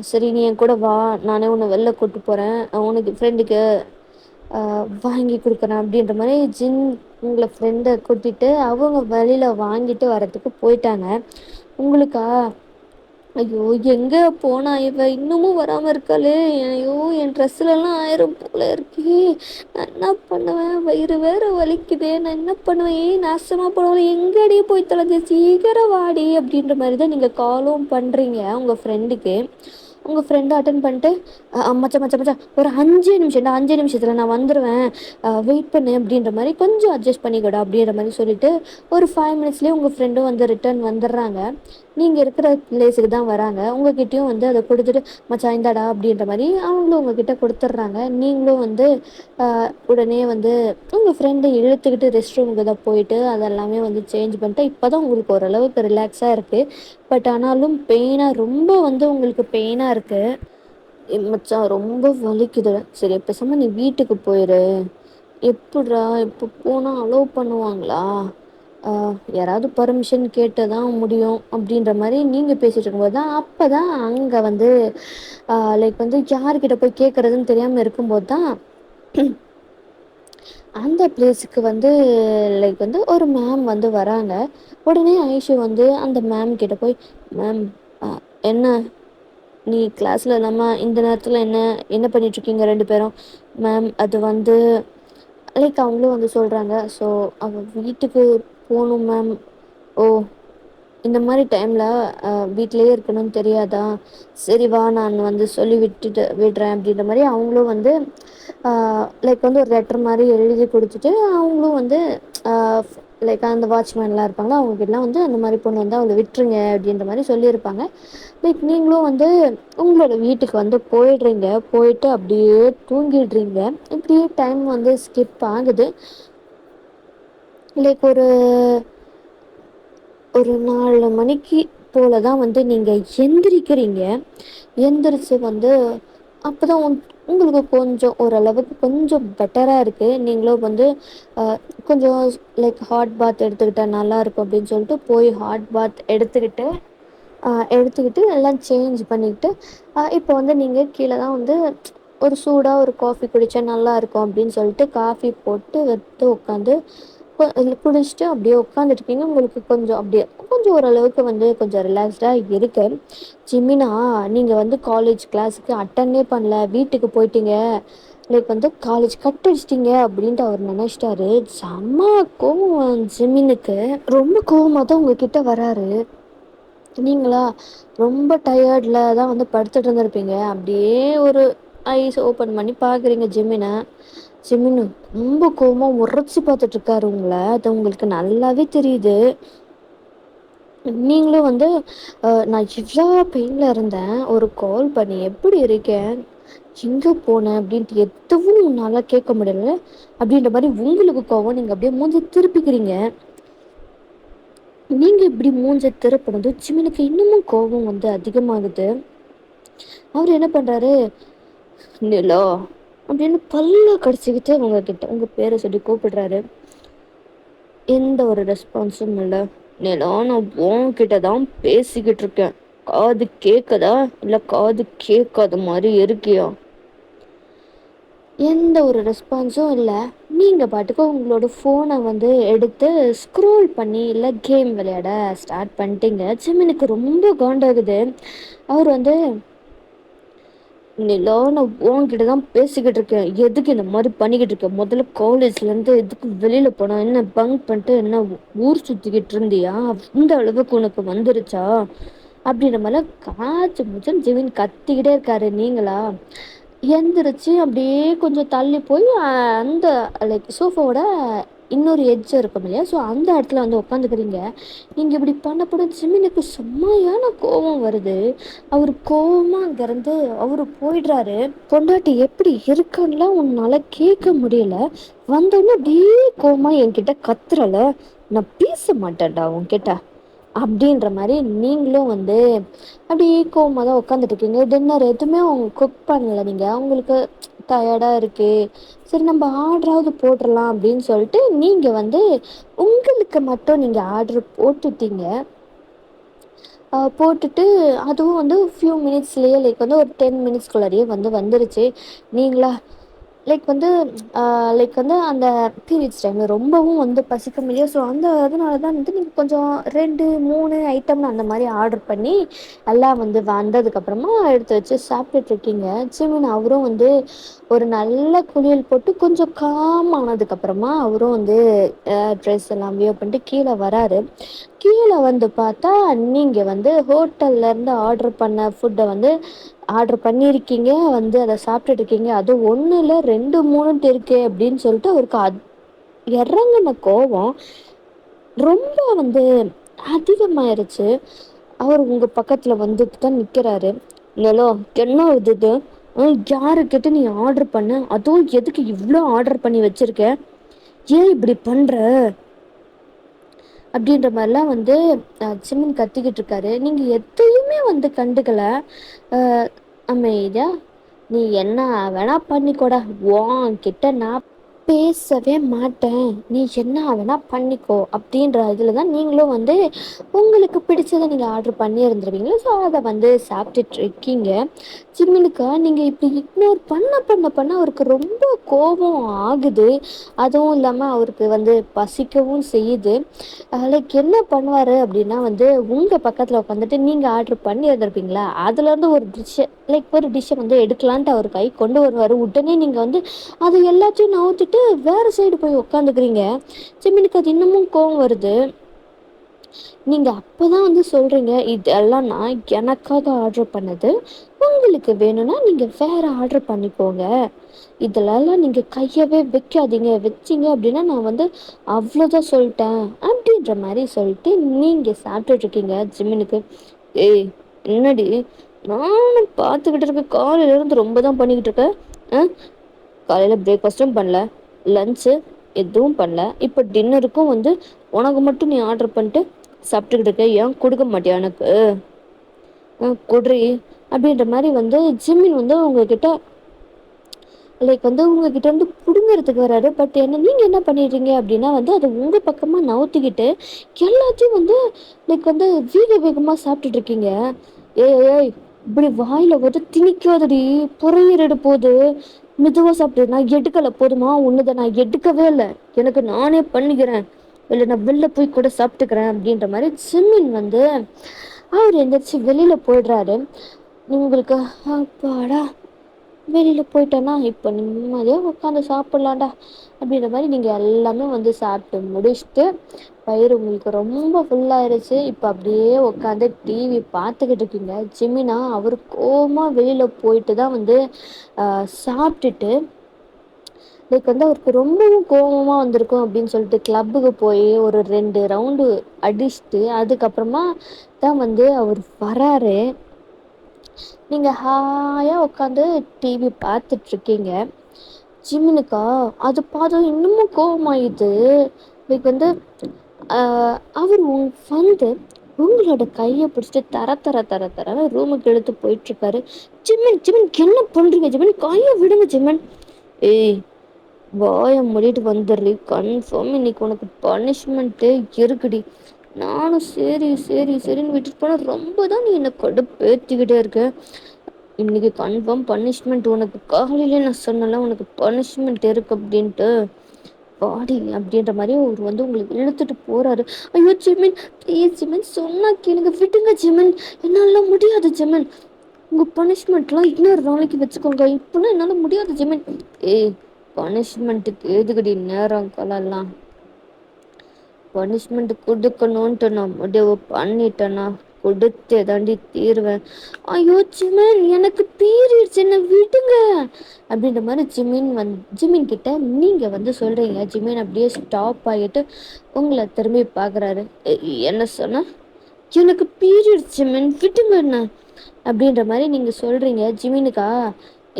சரி நீ என் கூட வா. நானே உன்ன வெளில கூட்டு போறேன். உனக்கு ஃப்ரெண்டுக்கு வாங்கி குடுக்குறேன் அப்படின்ற மாரி உங்கள ஃப்ரெண்ட கூட்டிட்டு அவங்க வெளியில வாங்கிட்டு வரதுக்கு போயிட்டாங்க. உங்களுக்கா? ஐயோ! எங்க போனா இவ? இன்னமும் வராம இருக்காளே! ஐயோ! என் ட்ரெஸ்லலாம் ஆயிரும் போல இருக்கே! நான் என்ன பண்ணுவேன்? வயிறு வேற வலிக்குதே! நான் என்ன பண்ணுவேன்? ஏய் நாசமா போனவளே! எங்கடி போய் தொலைஞ்ச? சீக்கிரம் வாடி! அப்படின்ற மாரி தான் நீங்க காலும் பண்றீங்க உங்க ஃப்ரெண்டுக்கு. உங்க ஃப்ரெண்ட் அட்டெண்ட் பண்ணிட்டு, மச்சான் மச்சான் மச்சான் ஒரு 5 நிமிஷம்டா, 5 நிமிஷத்துல நான் வந்துருவேன். வெயிட் பண்ணு அப்படின்ற மாரி கொஞ்சம் அட்ஜஸ்ட் பண்ணிக்கோடா அப்படின்ற மாரி சொல்லிட்டு, ஒரு 5 மினிட்ஸ்லயே உங்க ஃப்ரெண்டும் வந்து ரிட்டர்ன் வந்துடுறாங்க. நீங்க இருக்கிற பிளேஸுக்கு தான் வராங்க. உங்ககிட்டயும் வந்து அத குடுத்துட்டு, "மச்சான் இந்தாடா" அப்படின்ற மாரி அவங்களும் உங்ககிட்ட குடுத்துடுறாங்க. நீங்களும் வந்து உடனே வந்து உங்க ஃப்ரெண்ட இழுத்துக்கிட்டு ரெஸ்ட் ரூமுக்கு தான் போயிட்டு, அதெல்லாமே வந்து சேஞ்ச் பண்ணிட்டு, இப்ப தான் உங்களுக்கு ஓரளவுக்கு ரிலாக்ஸா இருக்கு. பட் ஆனாலும் ரொம்ப வந்து உங்களுக்கு பெயினா இருக்கு. மச்சான் ரொம்ப வலிக்குது." "சரி பேசாம நீ வீட்டுக்கு போயிரு." "எப்புட்றா? இப்ப போனா அலோவ் பண்ணுவாங்களா? ஆ யாராவது பர்மிஷன் கேட்டு தான் முடியும்." அப்படின்ற மாரி நீங்க பேசிட்டு இருக்கும்போது தான், அப்பதான் அங்க வந்து லைக் வந்து யார்கிட்ட போய் கேட்கறதுன்னு தெரியாம இருக்கும்போது தான், அந்த பிளேஸுக்கு வந்து லைக் வந்து ஒரு மேம் வந்து வராங்க. உடனே ஐஷு வந்து அந்த மேம் கிட்ட போய், "மேம் அ என்ன நீ கிளாஸ்ல இல்லாம இந்த நேரத்துல என்ன என்ன பண்ணிட்டுருக்கீங்க 2 பேரும்?" "மேம் அது வந்து" லைக் அவங்களும் வந்து சொல்றாங்க. "ஸோ அவ வீட்டுக்கு போணும் மேம்." "ஓ! இந்த மாரி டைம்ல வீட்லயே இருக்கணும்னு தெரியாதா? சரி வா நான் வந்து சொல்லி விடுறேன்." அப்படின்ற மாரி அவங்களும் வந்து ஆ லைக் வந்து ஒரு லெட்டர் மாரி எழுதி குடுத்துட்டு, அவங்களும் வந்து ஆ லைக் அந்த வாட்ச்மேன்லாம் இருப்பாங்கல்ல, அவங்ககிட்டலாம் வந்து அந்த மாரி பொண்ணு வந்தா அவள விட்டுருங்க அப்படின்ற மாரி சொல்லியிருப்பாங்க. லைக் நீங்களும் வந்து உங்களோட வீட்டுக்கு வந்து போயிடுறீங்க. போயிட்டு அப்படியே தூங்கிடுறீங்க. இப்படியே டைம் வந்து ஸ்கிப் ஆகுது. லைக் ஒரு 4 மணிக்கு போல தான் வந்து நீங்க எந்திரிக்கிறீங்க. எந்திரிச்சு வந்து அப்பதான் உங்களுக்கு கொஞ்சம் ஓரளவுக்கு கொஞ்சம் பெட்டரா இருக்கு. நீங்களும் வந்து அ கொஞ்சம் லைக் ஹாட் பாத் எடுத்துக்கிட்டா நல்லாயிருக்கும் அப்படின்னு சொல்லிட்டு போய் ஹாட் பாத் எடுத்துக்கிட்டு எல்லாம் சேஞ்ச் பண்ணிக்கிட்டு, இப்போ வந்து நீங்க கீழ தான் வந்து ஒரு சூடா ஒரு காஃபி குடிச்சா நல்லாயிருக்கும் அப்படின்னு சொல்லிட்டு காஃபி போட்டு எடுத்து உட்காந்து குடிச்சிட்டு அப்படியே உட்காந்துட்டுருக்கீங்க. உங்களுக்கு கொஞ்சம் அப்படியே கொஞ்சம் ஓரளவுக்கு வந்து கொஞ்சம் ரிலாக்ஸ்டா இருக்கு. "ஜிமினா, நீங்க வந்து காலேஜ் கிளாஸுக்கு அட்டெண்டே பண்ணல. வீட்டுக்கு போயிட்டீங்க. லைக் வந்து காலேஜ் கட் அடிச்சிட்டீங்க." அப்படின்ட்டு அவர் நெனச்சிட்டாரு. செம்ம கோவம் ஜிமினுக்கு. ரொம்ப கோவமா தான் உங்ககிட்ட வராரு. நீங்களா ரொம்ப டயர்ட்ல தான் வந்து படுத்துட்டு இருந்திருப்பீங்க. அப்படியே ஒரு ஐஸ் ஓப்பன் பண்ணி பார்க்குறீங்க ஜிமின. ஜிமின் ரொம்ப கோவமா முறைச்சு பார்த்துட்டு இருக்காரு உங்கள. அது உங்களுக்கு நல்லாவே தெரியுது. நீங்களும் வந்து நான் இவ்ளோ பெயின்ல இருந்தேன். ஒரு கால் பண்ணி எப்படி இருக்கேன்? எங்க போன? அப்படின்ட்டு எதுவும் உன்னால கேட்க முடியல. அப்படின்ற மாரி உங்களுக்கு கோவம். நீங்க அப்படியே மூஞ்சி திருப்பிக்கிறீங்க. நீங்க இப்படி மூஞ்ச திருப்புனதும் ஜிமினுக்கு இன்னமும் கோவம் வந்து அதிகமாகுது. அவரு என்ன பண்றாரு, "நிலா" அப்படின்னு பல்ல கடிச்சுக்கிட்டு உங்க பேர சொல்லி கூப்பிடுறாரு. எந்த ஒரு ரெஸ்பான்ஸும் இல்ல. "நிலா நான் உன்கிட்ட தான் பேசிக்கிட்டு இருக்கேன். காது கேக்குதா? இல்ல காது கேட்காத மாரி இருக்கியா?" எந்த ஒரு ரெஸ்பான்ஸும் இல்ல. நீங்க பாட்டுக்கு உங்களோட ஃபோன வந்து எடுத்து ஸ்க்ரோல் பண்ணி இல்ல கேம் விளையாட ஸ்டார்ட் பண்ணிட்டீங்க. ஜிமினுக்கு ரொம்ப காண்டாகுது. அவர் வந்து, "நிலா நான் உன்கிட்ட தான் பேசிக்கிட்டு இருக்கேன். எதுக்கு இந்த மாரி பண்ணிக்கிட்டு இருக்க? முதல்ல காலேஜ்லேருந்து எதுக்கு வெளியில போன? என்ன பங்க் பண்ணிட்டு என்ன ஊர் சுத்திக்கிட்டு இருந்தியா? இந்த அளவுக்கு உனக்கு வந்துருச்சா?" அப்படின்ற மாரிலாம் காய்ச்சி மூச்சுன்னு ஜிமின் கத்திக்கிட்டே இருக்காரு. நீங்களா எந்திரிச்சு அப்படியே கொஞ்சம் தள்ளி போய் அந்த லைக் சோஃபாவோட இன்னொரு எட்ஜ் இருக்கும் இல்லையா, ஸோ அந்த இடத்துல வந்து உட்காந்துக்கிறீங்க. நீங்கள் இப்படி பண்ணப்பட ஜிமினுக்கு செம்மையான கோபம் வருது. அவர் கோபமாக அங்கேருந்து அவர் போயிடுறாரு. பொண்டாட்டி எப்படி இருக்குன்னுலாம் உன்னால் கேட்க முடியல. வந்தோடனே அப்படியே கோபமாக என்கிட்ட கத்துறல, நான் பேச மாட்டேன்டா உன்கிட்ட அப்படின்ற மாதிரி நீங்களும் வந்து அப்படியே கோவமாக தான் உட்காந்துட்டு இருக்கீங்க. டின்னர் எதுவுமே அவங்க குக் பண்ணலை. நீங்கள் அவங்களுக்கு டயர்டாக இருக்குது, சரி நம்ம ஆர்டராவது போட்டுடலாம் அப்படின்னு சொல்லிட்டு நீங்கள் வந்து உங்களுக்கு மட்டும் நீங்கள் ஆர்டர் போட்டுட்டீங்க. போட்டுட்டு அதுவும் வந்து ஃபியூ மினிட்ஸ்லேயே லைக் வந்து ஒரு 10 மினிட்ஸ்குள்ளாரியே வந்து வந்துருச்சு. நீங்களா லைக் வந்து லைக் வந்து அந்த பீரியட்ஸ் டைமில் ரொம்பவும் வந்து பசிக்கும் இல்லையா, ஸோ அந்த அதனால தான் வந்து நீங்கள் கொஞ்சம் 2 3 ஐட்டம் அந்த மாதிரி ஆர்டர் பண்ணி எல்லாம் வந்து வந்ததுக்கப்புறமா எடுத்து வச்சு சாப்பிட்டுட்ருக்கீங்க. ஜிமின் அவரும் வந்து ஒரு நல்ல குளியல் போட்டு கொஞ்சம் காம் ஆனதுக்கப்புறமா அவரும் வந்து ட்ரெஸ் எல்லாம் வியர் பண்ணிட்டு கீழே வராரு. கீழே வந்து பார்த்தா நீங்கள் வந்து ஹோட்டல்லேருந்து ஆர்டர் பண்ண ஃபுட்டை வந்து ஆர்டர் பண்ணியிருக்கீங்க, வந்து அதை சாப்பிட்டுட்டு இருக்கீங்க. அது ஒன்று இல்லை 2 3 இருக்கே அப்படின்னு சொல்லிட்டு அவருக்கு இறங்கின கோபம் ரொம்ப வந்து அதிகமாயிருச்சு. அவர் உங்கள் பக்கத்தில் வந்துட்டு தான் நிற்கிறாரு. இல்லோ என்ன இது, யாருக்கிட்ட நீ ஆர்டர் பண்ண, அதுவும் எதுக்கு இவ்வளோ ஆர்டர் பண்ணி வச்சிருக்க, ஏன் இப்படி பண்ணுற அப்படின்ற மாதிரிலாம் வந்து சிம்மன் கத்திக்கிட்டு இருக்காரு. நீங்கள் எதையுமே வந்து கண்டுக்கல. அமைதியா நீ என்ன வேணா பண்ணிக்கோடா, உன்கிட்ட நான் பேசவே மாட்டேன், நீ என்ன வேணா பண்ணிக்கோ அப்படின்ற இதில் தான் நீங்களும் வந்து உங்களுக்கு பிடிச்சதை நீங்கள் ஆர்டர் பண்ணி இருந்துருவீங்க. ஸோ அதை வந்து சாப்பிட்டுட்டு இருக்கீங்க. ஜிம்மினுக்கா நீங்கள் இப்படி இக்னோர் பண்ண அவருக்கு ரொம்ப கோபம் ஆகுது. அதுவும் இல்லாமல் அவருக்கு வந்து பசிக்கவும் செய்யுது. லைக் என்ன பண்ணுவார் அப்படின்னா வந்து உங்கள் பக்கத்தில் உட்காந்துட்டு நீங்கள் ஆர்டர் பண்ணி இருந்திருப்பீங்களா, அதுலேருந்து ஒரு டிஷ்ஷை வந்து எடுக்கலான்ட்டு அவர் கை கொண்டு வருவார். உடனே நீங்கள் வந்து அது எல்லாத்தையும் நவுத்திட்டு வேறு சைடு போய் உட்காந்துக்கிறீங்க. ஜிம்மினுக்கு அது இன்னமும் கோவம் வருது. நீங்கள் அப்போ தான் வந்து சொல்கிறீங்க, இதெல்லாம் நான் எனக்காக ஆர்டர் பண்ணது, உங்களுக்கு வேணும்னா நீங்கள் வேறு ஆர்டர் பண்ணிக்கோங்க, இதிலெல்லாம் நீங்கள் கையவே வைக்காதீங்க, வச்சிங்க அப்படின்னா நான் வந்து அவ்வளோதான் சொல்லிட்டேன் அப்படின்ற மாதிரி சொல்லிட்டு நீங்கள் சாப்பிட்டுட்ருக்கீங்க. ஜிம்மினுக்கு ஏய் என்னடி, நானும் பார்த்துக்கிட்டு இருக்கேன், காலையிலேருந்து ரொம்ப தான் பண்ணிக்கிட்டு இருக்கேன். காலையில் பிரேக்ஃபாஸ்ட்டும் பண்ணல, லன்ச்சு எதுவும் பண்ணல, இப்போ டின்னருக்கும் வந்து உனக்கு மட்டும் நீ ஆர்டர் பண்ணிட்டு சாப்பிட்டுக்கிட்டு இருக்க, ஏன் கொடுக்க மாட்டியா எனக்கு, குட்ரி அப்படின்ற மாதிரி வந்து ஜிம்மின் வந்து உங்ககிட்ட லைக் வந்து உங்ககிட்ட இருந்து பிடுங்கிறதுக்கு வராரு. பட் நீங்கள் என்ன பண்ணிடுறீங்க அப்படின்னா வந்து அதை உங்கள் பக்கமாக நவுத்திக்கிட்டு எல்லாத்தையும் வந்து லைக் வந்து வேகமாக சாப்பிட்டுட்டு இருக்கீங்க. ஏய் இப்படி வாயில் வந்து திணிக்காதடி, புறையிரடு போது, மெதுவாக சாப்பிட்டு, நான் எடுக்கலை போதுமா, ஒன்றுதை நான் எடுக்கவே இல்லை, எனக்கு நானே பண்ணிக்கிறேன், இல்லை நான் வெளில போய் கூட சாப்பிட்டுக்கிறேன் அப்படின்ற மாதிரி ஜிம்மின் வந்து அவர் எந்திரிச்சு வெளியில் போயிடுறாரு. உங்களுக்கு அப்பாடா வெளியில் போயிட்டேன்னா இப்போ நிம்மதியாக உட்காந்து சாப்பிட்லாண்டா அப்படின்ற மாதிரி நீங்கள் எல்லாமே வந்து சாப்பிட்டு முடிச்சுட்டு வயிறு உங்களுக்கு ரொம்ப ஃபுல்லாகிடுச்சு. இப்போ அப்படியே உட்காந்து டிவி பார்த்துக்கிட்டு இருக்கீங்க. ஜிமினா அவர் கோவமாக வெளியில் போயிட்டு தான் வந்து சாப்பிட்டுட்டு லைக் வந்து அவருக்கு ரொம்பவும் கோபமாக வந்திருக்கும் அப்படின்னு சொல்லிட்டு கிளப்புக்கு போய் ஒரு 2 ரவுண்டு அடிச்சுட்டு அதுக்கப்புறமா தான் வந்து அவர் வராரு. நீங்கள் ஹாயாக உட்காந்து டிவி பார்த்துட்ருக்கீங்க. ஜிம்மினுக்கா அது பார்த்ததும் இன்னமும் கோபமாயிடுது. லைக் வந்து அவர் வந்து உங்களோட கையை பிடிச்சிட்டு தர ரூமுக்கு எடுத்து போயிட்டுருக்காரு. ஜிம்மன் ஜிம்மன் என்ன பண்ணுறீங்க ஜிம்மன், கையை விடுங்க ஜிம்மன். ஏய் வாயை மூடிட்டு வந்துடுறி, கன்ஃபார்ம் இன்னைக்கு உனக்கு பனிஷ்மெண்ட்டே இருக்குடி. நானும் சரி சரி சரின்னு விட்டுட்டு போனால் ரொம்ப தான் நீ என்னை கடுப்பேற்றிக்கிட்டே இருக்க. இன்னைக்கு கன்ஃபார்ம் பனிஷ்மெண்ட் உனக்கு, காலையிலே நான் சொன்னல உனக்கு பனிஷ்மெண்ட் இருக்கு அப்படின்ட்டு, பாடி அப்படின்ற மாதிரி அவர் வந்து உங்களுக்கு இழுத்துட்டு போறாரு. ஐயோ ஜிமின் ப்ளீஸ் ஜிமின், சொன்னா கேளுங்க, விடுங்க ஜிமின், என்னால் முடியாது ஜிமின், உங்கள் பனிஷ்மெண்ட்லாம் இன்னொரு நாளைக்கு வச்சுக்கோங்க, இப்போலாம் என்னால் முடியாது ஜிமின். ஏய் பனிஷ்மெண்ட்டுக்கு எதுக்கடி நேரம் காலெல்லாம், பனிஷ்மெண்ட் கொடுக்கணுன்ட்டு நான் முடிவு பண்ணிட்டேன்னா கொடுத்தே தாண்டி தீருவேன். ஐயோ ஜிமின் எனக்கு பீரியட்ஸ் என்ன விடுங்க அப்படின்ற மாதிரி ஜிமின் கிட்ட நீங்க வந்து சொல்றீங்க. ஜிமின் அப்படியே ஸ்டாப் ஆகிட்டு உங்களை திரும்பி பார்க்குறாரு. என்ன சொன்னா? எனக்கு பீரியட்ஸ் ஜிமின் விடுங்க என்ன அப்படின்ற மாதிரி நீங்க சொல்றீங்க. ஜிமினுக்கா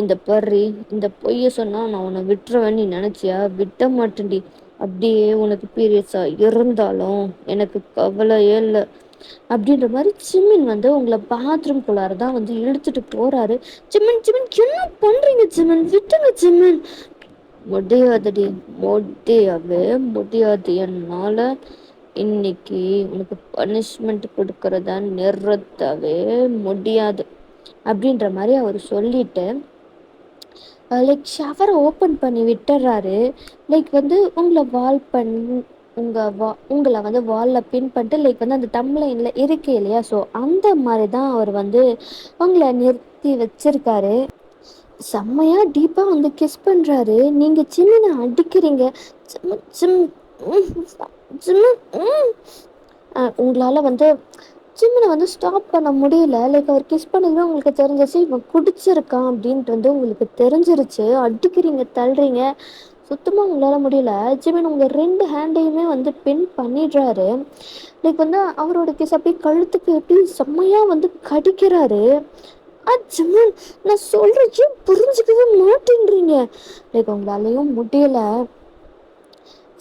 இந்த பர்றி இந்த பொய்ய சொன்னா நான் உன்னை விட்டுருவேன் நீ நினைச்சியா? விட்ட மாட்டேன்டி. அப்படியே உனக்கு பீரியட்ஸா இருந்தாலும் எனக்கு கவலையே இல்லை அப்படின்ற மாதிரி ஜிமின் வந்து உங்களை பாத்ரூம்குள்ளார தான் வந்து இழுத்துட்டு போறாரு. ஜிமின் ஜிமின் என்ன பண்றீங்க ஜிமின்? விட்டுங்க ஜிமின். முடியாதுடி, முடியவே முடியாது. என்னால இன்னைக்கு உனக்கு பனிஷ்மெண்ட் கொடுக்கறத நிறுத்தவே முடியாது அப்படின்ற மாதிரி அவர் சொல்லிட்டு லைக் ஷவரை ஓப்பன் பண்ணி விட்டுறாரு. லைக் வந்து உங்களை வந்து வாலில் பின் பண்ணிட்டு லைக் வந்து அந்த டம்ளைனில் இருக்கு இல்லையா, ஸோ அந்த மாதிரி தான் அவர் வந்து உங்களை நிறுத்தி வச்சிருக்காரு. செம்மையா டீப்பாக வந்து கிஸ் பண்ணுறாரு. நீங்கள் சின்ன அடிக்கிறீங்க. உங்களால் வந்து ஜிம்மினை வந்து ஸ்டாப் பண்ண முடியல. லைக் அவர் கிஸ் பண்ணதுமே உங்களுக்கு தெரிஞ்சிச்சு இவன் குடிச்சிருக்கான் அப்படின்ட்டு வந்து உங்களுக்கு தெரிஞ்சிருச்சு. அடிக்கிறீங்க, தள்ளுறீங்க, சுத்தமாக உங்களால் முடியல. ஜிமின் உங்கள் 2 ஹேண்டையுமே வந்து பின் பண்ணிடுறாரு. லைக் வந்து அவரோட கிஸ் அப்படியே கழுத்துக்கு எப்படி செம்மையாக வந்து கடிக்கிறாரு. ஜிமின் நான் சொல்கிறேன் புரிஞ்சுக்கவே மாட்டேன்றீங்க. லைக் உங்களாலையும் முடியல.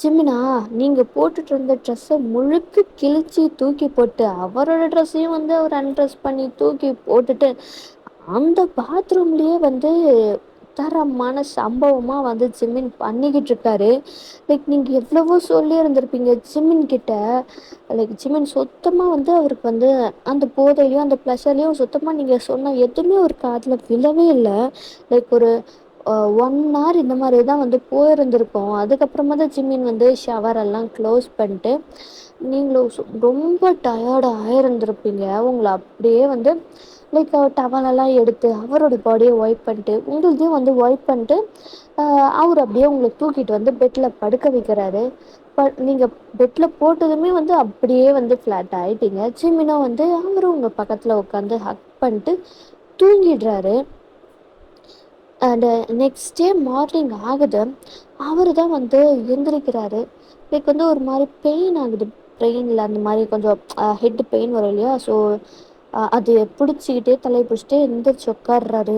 ஜிமினா நீங்கள் போட்டுட்டு இருந்த ட்ரெஸ்ஸை முழுக்க கிழிச்சி தூக்கி போட்டு அவரோட ட்ரெஸ்ஸையும் வந்து அவர் அன்ட்ரெஸ் பண்ணி தூக்கி போட்டுட்டு அந்த பாத்ரூம்லேயே வந்து தரமான சம்பவமாக வந்து ஜிமின் பண்ணிக்கிட்டு இருக்காரு. லைக் நீங்கள் எவ்வளவோ சொல்லி இருந்திருப்பீங்க ஜிமின் கிட்ட. லைக் ஜிமின் சுத்தமாக வந்து அவருக்கு வந்து அந்த போதையிலையும் அந்த ப்ளஷர்லையும் சுத்தமாக நீங்கள் சொன்ன எதுவுமே ஒரு காதில் விழவே இல்லை. லைக் ஒரு 1 hour இந்த மாதிரி தான் வந்து போயிருந்திருக்கோம். அதுக்கப்புறமா தான் ஜிமின் வந்து ஷவரெல்லாம் க்ளோஸ் பண்ணிட்டு நீங்களும் ரொம்ப டயர்டாக ஆயிருந்திருப்பீங்க. உங்களை அப்படியே வந்து லைக் டவலெல்லாம் எடுத்து அவரோட பாடியை ஒய்ப் பண்ணிட்டு உங்களுதையும் வந்து ஒய்ப் பண்ணிட்டு அவர் அப்படியே உங்களை தூக்கிட்டு வந்து பெட்டில் படுக்க வைக்கிறாரு. நீங்கள் பெட்டில் போட்டதுமே வந்து அப்படியே வந்து ஃப்ளாட் ஆகிட்டீங்க. ஜிமினும் வந்து அவரும் உங்கள் பக்கத்தில் உட்காந்து ஹக் பண்ணிட்டு தூங்கிடுறாரு. அண்டு நெக்ஸ்ட் டே மார்னிங் ஆகுது. அவர் தான் வந்து எந்திரிக்கிறாரு. லைக் வந்து ஒரு மாதிரி பெயின் ஆகுது பிரெயினில். அந்த மாதிரி கொஞ்சம் ஹெட் பெயின் வரும் இல்லையா, ஸோ அது பிடிச்சிக்கிட்டே தலையை பிடிச்சிட்டே எந்திரிச்சு உட்காடுறாரு.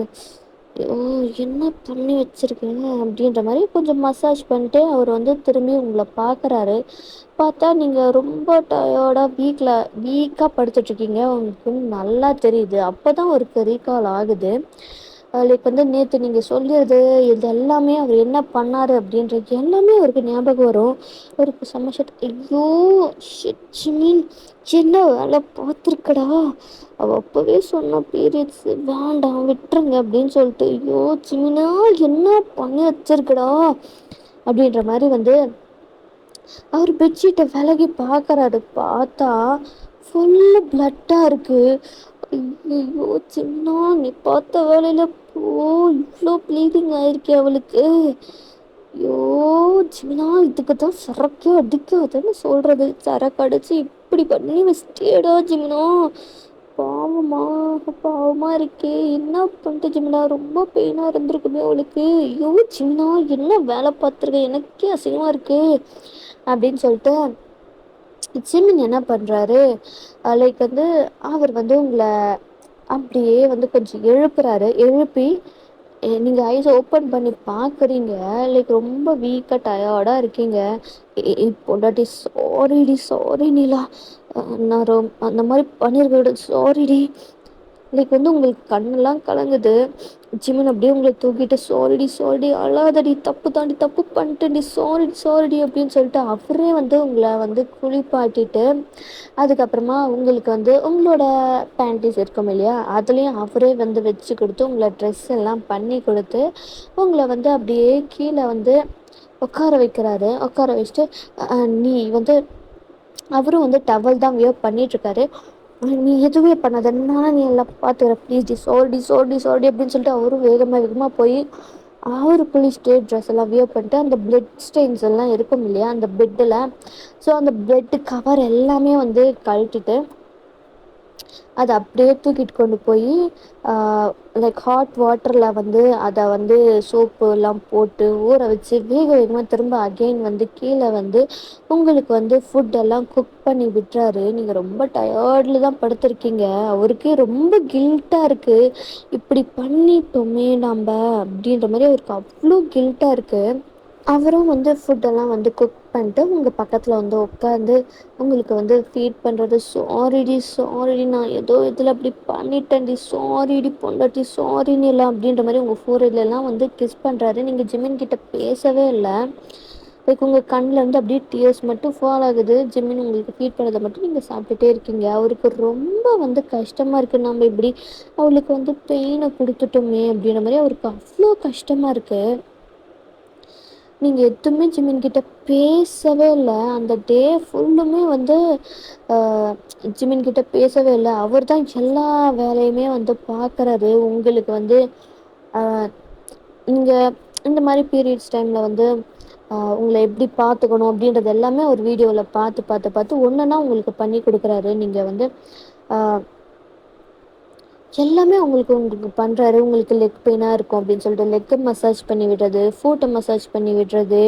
என்ன பண்ணி வச்சுருக்கீங்க அப்படின்ற மாதிரி கொஞ்சம் மசாஜ் பண்ணிட்டு அவர் வந்து திரும்பி உங்களை பார்க்குறாரு. பார்த்தா நீங்கள் ரொம்ப டயர்டாக வீக்காக படுத்துட்ருக்கீங்க. உங்களுக்கு நல்லா தெரியுது. அப்போ தான் அவருக்கு ரீகால் ஆகுது. லைக் வந்து நேற்று நீங்கள் சொல்லிடுறது இது எல்லாமே அவர் என்ன பண்ணார் அப்படின்றது எல்லாமே அவருக்கு ஞாபகம் வரும். அவருக்கு சமஷட் ஐயோ ஷிட்ஜிமின் என்ன வேலை பார்த்துருக்கடா. அவள் அப்போவே சொன்ன பீரியட்ஸ் வேண்டாம் விட்டுருங்க அப்படின்னு சொல்லிட்டு ஐயோ ஜிமினா என்ன பண்ணி வச்சிருக்கடா அப்படின்ற மாதிரி வந்து அவர் பெட்ஷீட்டை விலகி பார்க்குறாரு. பார்த்தா ஃபுல்லு பிளட்டாக இருக்குது. ஐயோ சின்ன நீ பார்த்த வேலையில் இவ்வளோ ப்ளீடிங் ஆயிருக்கு அவளுக்கு. ஐயோ ஜிமினா இதுக்கு தான் சரக்கே அடிக்காதுன்னு சொல்கிறது. சரக்கு அடித்து இப்படி பண்ணி வச்சிட்டேடா ஜிமினா. பாவமாக இருக்கே. என்ன பண்ணிட்டு ஜிமினா? ரொம்ப பெயினாக இருந்திருக்குமே அவளுக்கு. ஐயோ ஜிமினா என்ன வேலை பார்த்துருக்க, எனக்கே அசிங்கமாக இருக்கு அப்படின்னு சொல்லிட்டு ஜிமின் என்ன பண்ணுறாரு, லைக் வந்து அவர் வந்து உங்களை அப்படியே வந்து கொஞ்சம் எழுப்பி நீங்கள் ஐஸ் ஓப்பன் பண்ணி பார்க்குறீங்க. லைக் ரொம்ப வீக்காக டயர்டாக இருக்கீங்க. பொண்டாட்டி சாரி நீலா, நான் அந்த மாதிரி பண்ணியிருக்க சாரிடி. லைக் வந்து உங்களுக்கு கண்ணெல்லாம் கலங்குது. ஜிமின் அப்படியே உங்களை தூக்கிட்டு சாரிடி அழாதடி, தப்பு பண்ணிட்டேன்டி, சாரிடி அப்படின்னு சொல்லிட்டு அவரே வந்து உங்களை வந்து குளிப்பாட்டிட்டு அதுக்கப்புறமா உங்களுக்கு வந்து உங்களோட பேண்டிஸ் இருக்கும் இல்லையா, அதுலேயும் அவரே வந்து வச்சு கொடுத்து உங்களை ட்ரெஸ் எல்லாம் பண்ணி கொடுத்து உங்களை வந்து அப்படியே கீழே வந்து உட்கார வச்சுட்டு நீ வந்து அவரும் வந்து டவல் தான் வியர் பண்ணிகிட்ருக்காரு. நீ எதுவுமே பண்ணாத, நான் நீ எல்லாம் பார்த்துக்கிற ப்ளீஸ் டி, சாரி அப்படின்னு சொல்லிட்டு அவரும் வேகமாக போய் அவர் குளிச்சுட்டு ட்ரெஸ் எல்லாம் வியர் பண்ணிட்டு அந்த பிளட் ஸ்டெயின்ஸ் எல்லாம் இருக்கும் இல்லையா அந்த பெட்டில், ஸோ அந்த பெட்டு கவர் எல்லாமே வந்து கழட்டிட்டு அத அப்படியே தூக்கிட்டு கொண்டு போய் லைக் ஹாட் வாட்டரில் வந்து அதை வந்து சோப்பு எல்லாம் போட்டு ஊற வச்சு வேக வேகமாக திரும்ப அகெயின் வந்து கீழே வந்து உங்களுக்கு வந்து ஃபுட்டெல்லாம் குக் பண்ணி விட்டுறாரு. நீங்கள் ரொம்ப டயர்டில் தான் படுத்திருக்கீங்க. அவருக்கே ரொம்ப கில்ட்டாக இருக்குது, இப்படி பண்ணிட்டோமே நம்ம அப்படின்ற மாதிரி அவருக்கு அவ்வளோ கில்ட்டாக இருக்குது. அவரும் வந்து ஃபுட்டெல்லாம் வந்து குக் பண்ணிட்டு உங்கள் பக்கத்தில் வந்து உட்காந்து உங்களுக்கு வந்து ஃபீட் பண்ணுறது. சாரிடி சாரிடி, நான் ஏதோ இதில் அப்படி பண்ணிட்டேன்டி, சாரிடி பொண்டாட்டி, சாரின்னு இல்லை அப்படின்ற மாதிரி உங்கள் ஃபோர்ஹெட்லலாம் வந்து கிஸ் பண்ணுறாரு. நீங்கள் ஜிமின் கிட்ட பேசவே இல்லை. லைக் உங்கள் கண்ணில் இருந்து அப்படியே டியர்ஸ் மட்டும் ஃபால் ஆகுது. ஜிமின் உங்களுக்கு ஃபீட் பண்ணதை மட்டும் நீங்கள் சாப்பிட்டுட்டே இருக்கீங்க. அவருக்கு ரொம்ப வந்து கஷ்டமாக இருக்குது, நம்ம இப்படி அவளுக்கு வந்து பெயினை கொடுத்துட்டோமே அப்படின்ற மாதிரி அவருக்கு அவ்வளோ கஷ்டமாக இருக்குது. நீங்கள் எதுவுமே ஜிமின்கிட்ட பேசவே இல்லை. அந்த டே ஃபுல்லுமே வந்து ஜிமின்கிட்ட பேசவே இல்லை. அவர் தான் எல்லா வேலையுமே வந்து பார்க்குறாரு. உங்களுக்கு வந்து நீங்கள் இந்த மாதிரி பீரியட்ஸ் டைமில் வந்து உங்களை எப்படி பார்த்துக்கணும் அப்படின்றது எல்லாமே ஒரு வீடியோவில் பார்த்து பார்த்து பார்த்து ஒன்றுன்னா உங்களுக்கு பண்ணி கொடுக்குறாரு. நீங்கள் வந்து எல்லாமே உங்களுக்கு பண்ணுறாரு. உங்களுக்கு லெக் பெயினாக இருக்கும் அப்படின்னு சொல்லிட்டு லெக்கை மசாஜ் பண்ணி விடுறது, ஃபுட்டை மசாஜ் பண்ணி விடுறது,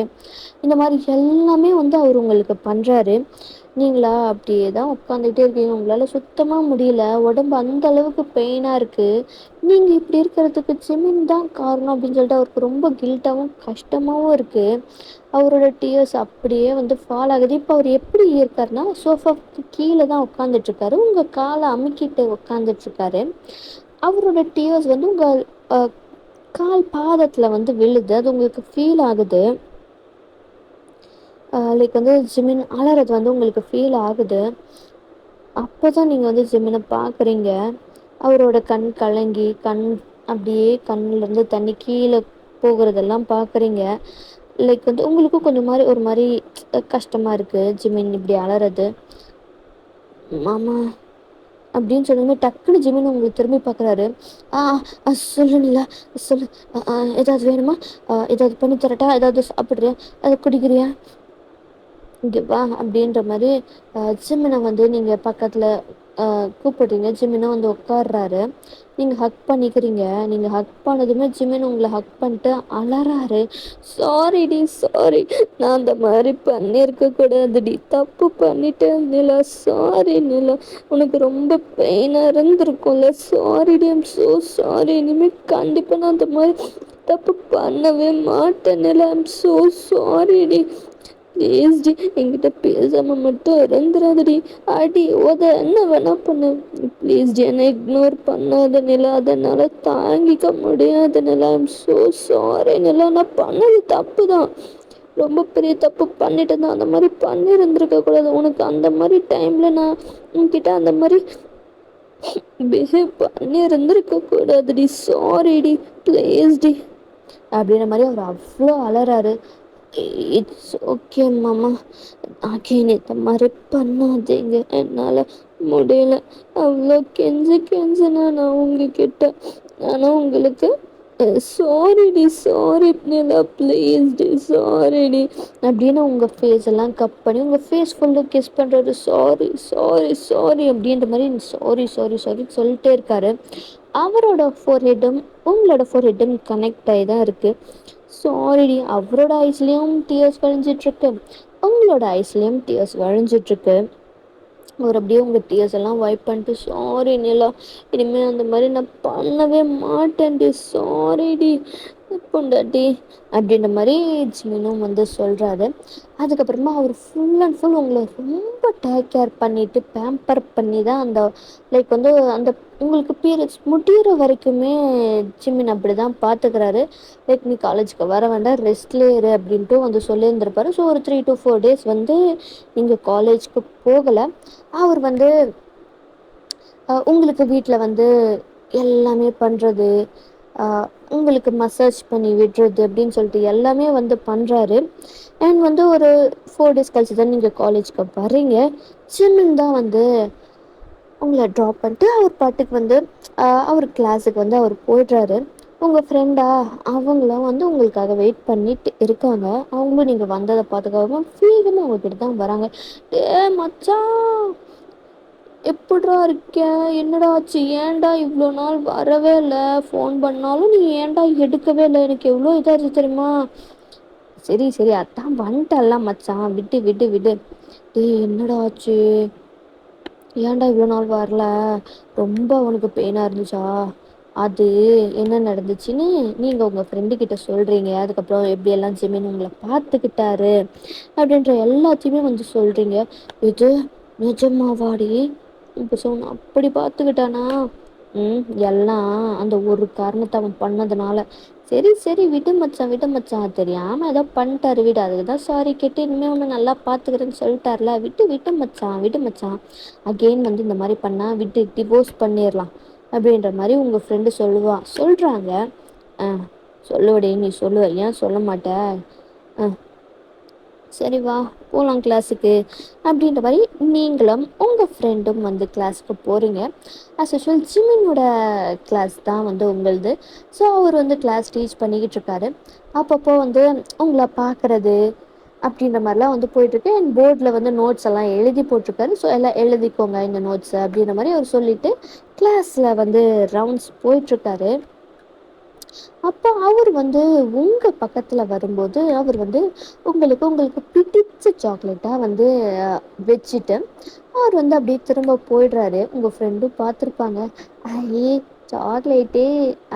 இந்த மாதிரி எல்லாமே வந்து அவர் உங்களுக்கு பண்ணுறாரு. நீங்களா அப்படியே தான் உட்காந்துக்கிட்டே இருக்கீங்க. உங்களால் சுத்தமாக முடியல. உடம்பு அந்த அளவுக்கு பெயினாக இருக்குது. நீங்கள் இப்படி இருக்கிறதுக்கு ஜிமின் தான் காரணம் அப்படின்னு சொல்லிட்டு அவருக்கு ரொம்ப கில்ட்டாகவும் கஷ்டமாகவும் இருக்குது. அவரோட டியர்ஸ் அப்படியே வந்து ஃபால் ஆகுது. இப்போ அவர் எப்படி இருக்காருன்னா சோஃபாவுக்கு கீழே தான் உட்காந்துட்ருக்காரு. உங்கள் காலை அமுக்கிட்டு உட்காந்துட்ருக்காரு. அவரோட டியர்ஸ் வந்து உங்கள் கால் பாதத்தில் வந்து விழுது. அது உங்களுக்கு ஃபீல் ஆகுது. லைக் வந்து ஜிமின் அலறது வந்து உங்களுக்கு ஃபீல் ஆகுது. அப்போ தான் நீங்கள் வந்து ஜிமினை பார்க்குறீங்க. அவரோட கண் கலங்கி அப்படியே கண்ணிலேருந்து தண்ணி கீழே போகிறதெல்லாம் பார்க்குறீங்க. லைக் வந்து உங்களுக்கும் கொஞ்சம் மாதிரி ஒரு மாதிரி கஷ்டமாக இருக்குது ஜிமின் இப்படி அலறது. மாமா அப்படின்னு சொன்னோமே டக்குன்னு ஜிமின் உங்களுக்கு திரும்பி பார்க்குறாரு. சொல்லுங்களா, சொல்லு, ஏதாவது வேணுமா, ஏதாவது பண்ணி தரட்டா, ஏதாவது சாப்பிட்றியா, அதை குடிக்கிறியா, இங்கே வா அப்படின்ற மாதிரி ஜிமினை வந்து நீங்கள் பக்கத்தில் கூப்பிடுறீங்க. ஜிமினை வந்து உட்காடுறாரு. நீங்கள் ஹக் பண்ணிக்கிறீங்க. நீங்கள் ஹக் பண்ணதுமே ஜிமின் உங்களை ஹக் பண்ணிட்டு அலறாரு. சாரிடி சாரி, நான் அந்த மாதிரி பண்ணியிருக்கக்கூடாதுடி, தப்பு பண்ணிட்டேன் நிலா, சாரி நிலா, உனக்கு ரொம்ப பெயினாக இருந்திருக்கும்ல, சாரிடி, ஐம் ஸோ சாரி, இனிமேல் கண்டிப்பாக நான் அந்த மாதிரி தப்பு பண்ணவே மாட்டேன் நிலா, ஐம் ஸோ சாரிடி, ப்ளீஸ்டி என்கிட்ட பேசாமல் மட்டும் இருந்துடாதடி, அடி உத என்ன வேணா பண்ணு, ப்ளீஸ்டி என்னை இக்னோர் பண்ணாத நிலா, அதனால் தாங்கிக்க முடியாத நிலா, ஐம் ஸோ சாரி நிலா, நான் பண்ணது தப்பு தான், ரொம்ப பெரிய தப்பு பண்ணிட்டு தான், அந்த மாதிரி பண்ணியிருந்துருக்க கூடாது, உனக்கு அந்த மாதிரி டைமில் நான் உன்கிட்ட அந்த மாதிரி பிஹேவ் பண்ணியிருந்துருக்க கூடாதுடி, சாரிடி ப்ளீஸ்டி அப்படின்ற மாதிரி அவர் அவ்வளோ அலறாரு. இட்ஸ் ஓகே மாமா, அகெயின் இந்த மாதிரி பண்ணாதீங்க, என்னால் முடியல, அவ்வளோ கெஞ்சினா நான் உங்ககிட்ட, ஆனால் உங்களுக்கு சாரிடி, சாரி நிலா, ப்ளீஸ்டி, சாரிடி அப்படின்னு உங்கள் ஃபேஸ் எல்லாம் கப் பண்ணி உங்கள் ஃபேஸ் ஃபுல்லாக கிஸ் பண்ணுறாரு. சாரி சாரி சாரி அப்படின்ற மாதிரி சாரி சாரி சாரி சொல்லிட்டே இருக்காரு. அவரோட ஃபோர்ஹெட்டும் உங்களோட ஃபோர்ஹெட்டும் கனெக்ட் ஆகி தான் இருக்குது. சாரிடி, அவரோட ஐஸ்லேயும் டியர்ஸ் வழிஞ்சிட்ருக்கு, உங்களோட ஐஸ்லேயும் டியர்ஸ் வழிஞ்சிட்ருக்கு. அவர் அப்படியே உங்கள் டியர்ஸ் எல்லாம் வைப் பண்ணிட்டு சாரி நிலா, இனிமேல் அந்த மாதிரி நான் பண்ணவே மாட்டேன்டி, சாரிடி பொண்டாட்டி அப்படின்ற மாதிரி ஜிமினும் வந்து சொல்கிறாரு. அதுக்கப்புறமா அவர் ஃபுல் அண்ட் ஃபுல் உங்களை ரொம்ப டேக் கேர் பண்ணிவிட்டு பேம்பர் பண்ணி தான் அந்த லைக் வந்து அந்த உங்களுக்கு பீரியட்ஸ் முடிகிற வரைக்குமே ஜிமின் அப்படி தான் பார்த்துக்கிறாரு. லைக் நீ காலேஜுக்கு வர வேண்டாம், ரெஸ்ட்லேயே இரு அப்படின்ட்டு வந்து சொல்லியிருந்திருப்பாரு. ஸோ ஒரு 3 to 4 days வந்து நீங்கள் காலேஜுக்கு போகலை. அவர் வந்து உங்களுக்கு வீட்டில் வந்து எல்லாமே பண்ணுறது, உங்களுக்கு மசாஜ் பண்ணி விடுறது அப்படின்னு சொல்லிட்டு எல்லாமே வந்து பண்ணுறாரு. அண்ட் வந்து ஒரு 4 days கழிச்சு தான் நீங்கள் காலேஜுக்கு வர்றீங்க. ஜிமின் தான் வந்து உங்களை ட்ராப் பண்ணிட்டு அவர் பாட்டுக்கு வந்து அவர் கிளாஸுக்கு வந்து அவர் போய்ட்றாரு. உங்கள் ஃப்ரெண்டா அவங்களும் வந்து உங்களுக்காக வெயிட் பண்ணிட்டு இருக்காங்க. அவங்களும் நீங்கள் வந்ததை பார்த்துக்காம வேகமாக உங்ககிட்ட தான் வராங்க. ஏ மச்சான், எப்புட்றா இருக்க? என்னடா ஆச்சு? ஏன்டா இவ்ளோ நாள் வரவே இல்ல? ஃபோன் பண்ணாலும் நீ ஏன்டா எடுக்கவே இல்ல? எனக்கு எவ்ளோ இதாச்சு தெரியுமா? சரி சரி அதான் வந்ட்டல்ல மச்சான், விடு விடு விடு. டேய் என்னடா ஆச்சு? ஏன்டா இவ்ளோ நாள் வரல? ரொம்ப உனக்கு பெயினா இருந்துச்சா? அது என்ன நடந்துச்சுன்னு நீங்க உங்க ஃப்ரெண்டு கிட்ட சொல்றீங்க. அதுக்கப்புறம் எப்படி எல்லாம் ஜெமீன் உங்களை பார்த்துக்கிட்டாரு அப்படின்ற எல்லாத்தையுமே வந்து சொல்றீங்க. இது நிஜமாவாடி? இப்ப சொன்ன அப்படி பார்த்துக்கிட்டானா? எல்லாம் அந்த ஒரு காரணத்தை அவன் பண்ணதுனால. சரி சரி விடு மச்சான் விடு மச்சான், தெரியாம ஏதோ பண்ணிட்டாரு விடு. அதுக்குதான் சாரி கேட்டு இனிமே உன்னை நல்லா பார்த்துக்கிறேன்னு சொல்லிட்டார்ல, விட்டு விட்டு மச்சான் விடு மச்சான். அகெயின் வந்து இந்த மாதிரி பண்ணா விட்டு டிவோர்ஸ் பண்ணிடலாம் அப்படின்ற மாதிரி உங்கள் ஃப்ரெண்டு சொல்கிறாங்க. ஆ சொல்லுவடி, நீ சொல்லுவ, ஏன் சொல்ல மாட்ட? ஆ சரி வா போகலாம் கிளாஸுக்கு அப்படின்ற மாதிரி நீங்களும் உங்கள் ஃப்ரெண்டும் வந்து கிளாஸுக்கு போகிறீங்க. ஆஸ் யூஷுவல் ஜிமினோட கிளாஸ் தான் வந்து உங்களுது. ஸோ அவர் வந்து கிளாஸ் டீச் பண்ணிக்கிட்டு இருக்காரு. அப்பப்போ வந்து உங்களை பார்க்குறது அப்படின்ற மாதிரிலாம் வந்து போயிட்டுருக்கு. என் போர்டில் வந்து நோட்ஸ் எல்லாம் எழுதி போட்டிருக்காரு. ஸோ எல்லாம் எழுதிக்கோங்க இந்த நோட்ஸை அப்படின்ற மாதிரி அவர் சொல்லிவிட்டு கிளாஸில் வந்து ரவுண்ட்ஸ் போயிட்டுருக்காரு. அப்போ அவர் வந்து உங்கள் பக்கத்தில் வரும்போது அவர் வந்து உங்களுக்கு பிடிச்ச சாக்லேட்டாக வந்து வச்சுட்டு அவர் வந்து அப்படியே திரும்ப போயிடுறாரு. உங்கள் ஃப்ரெண்டும் பார்த்துருப்பாங்க. ஐயே சாக்லேட்டே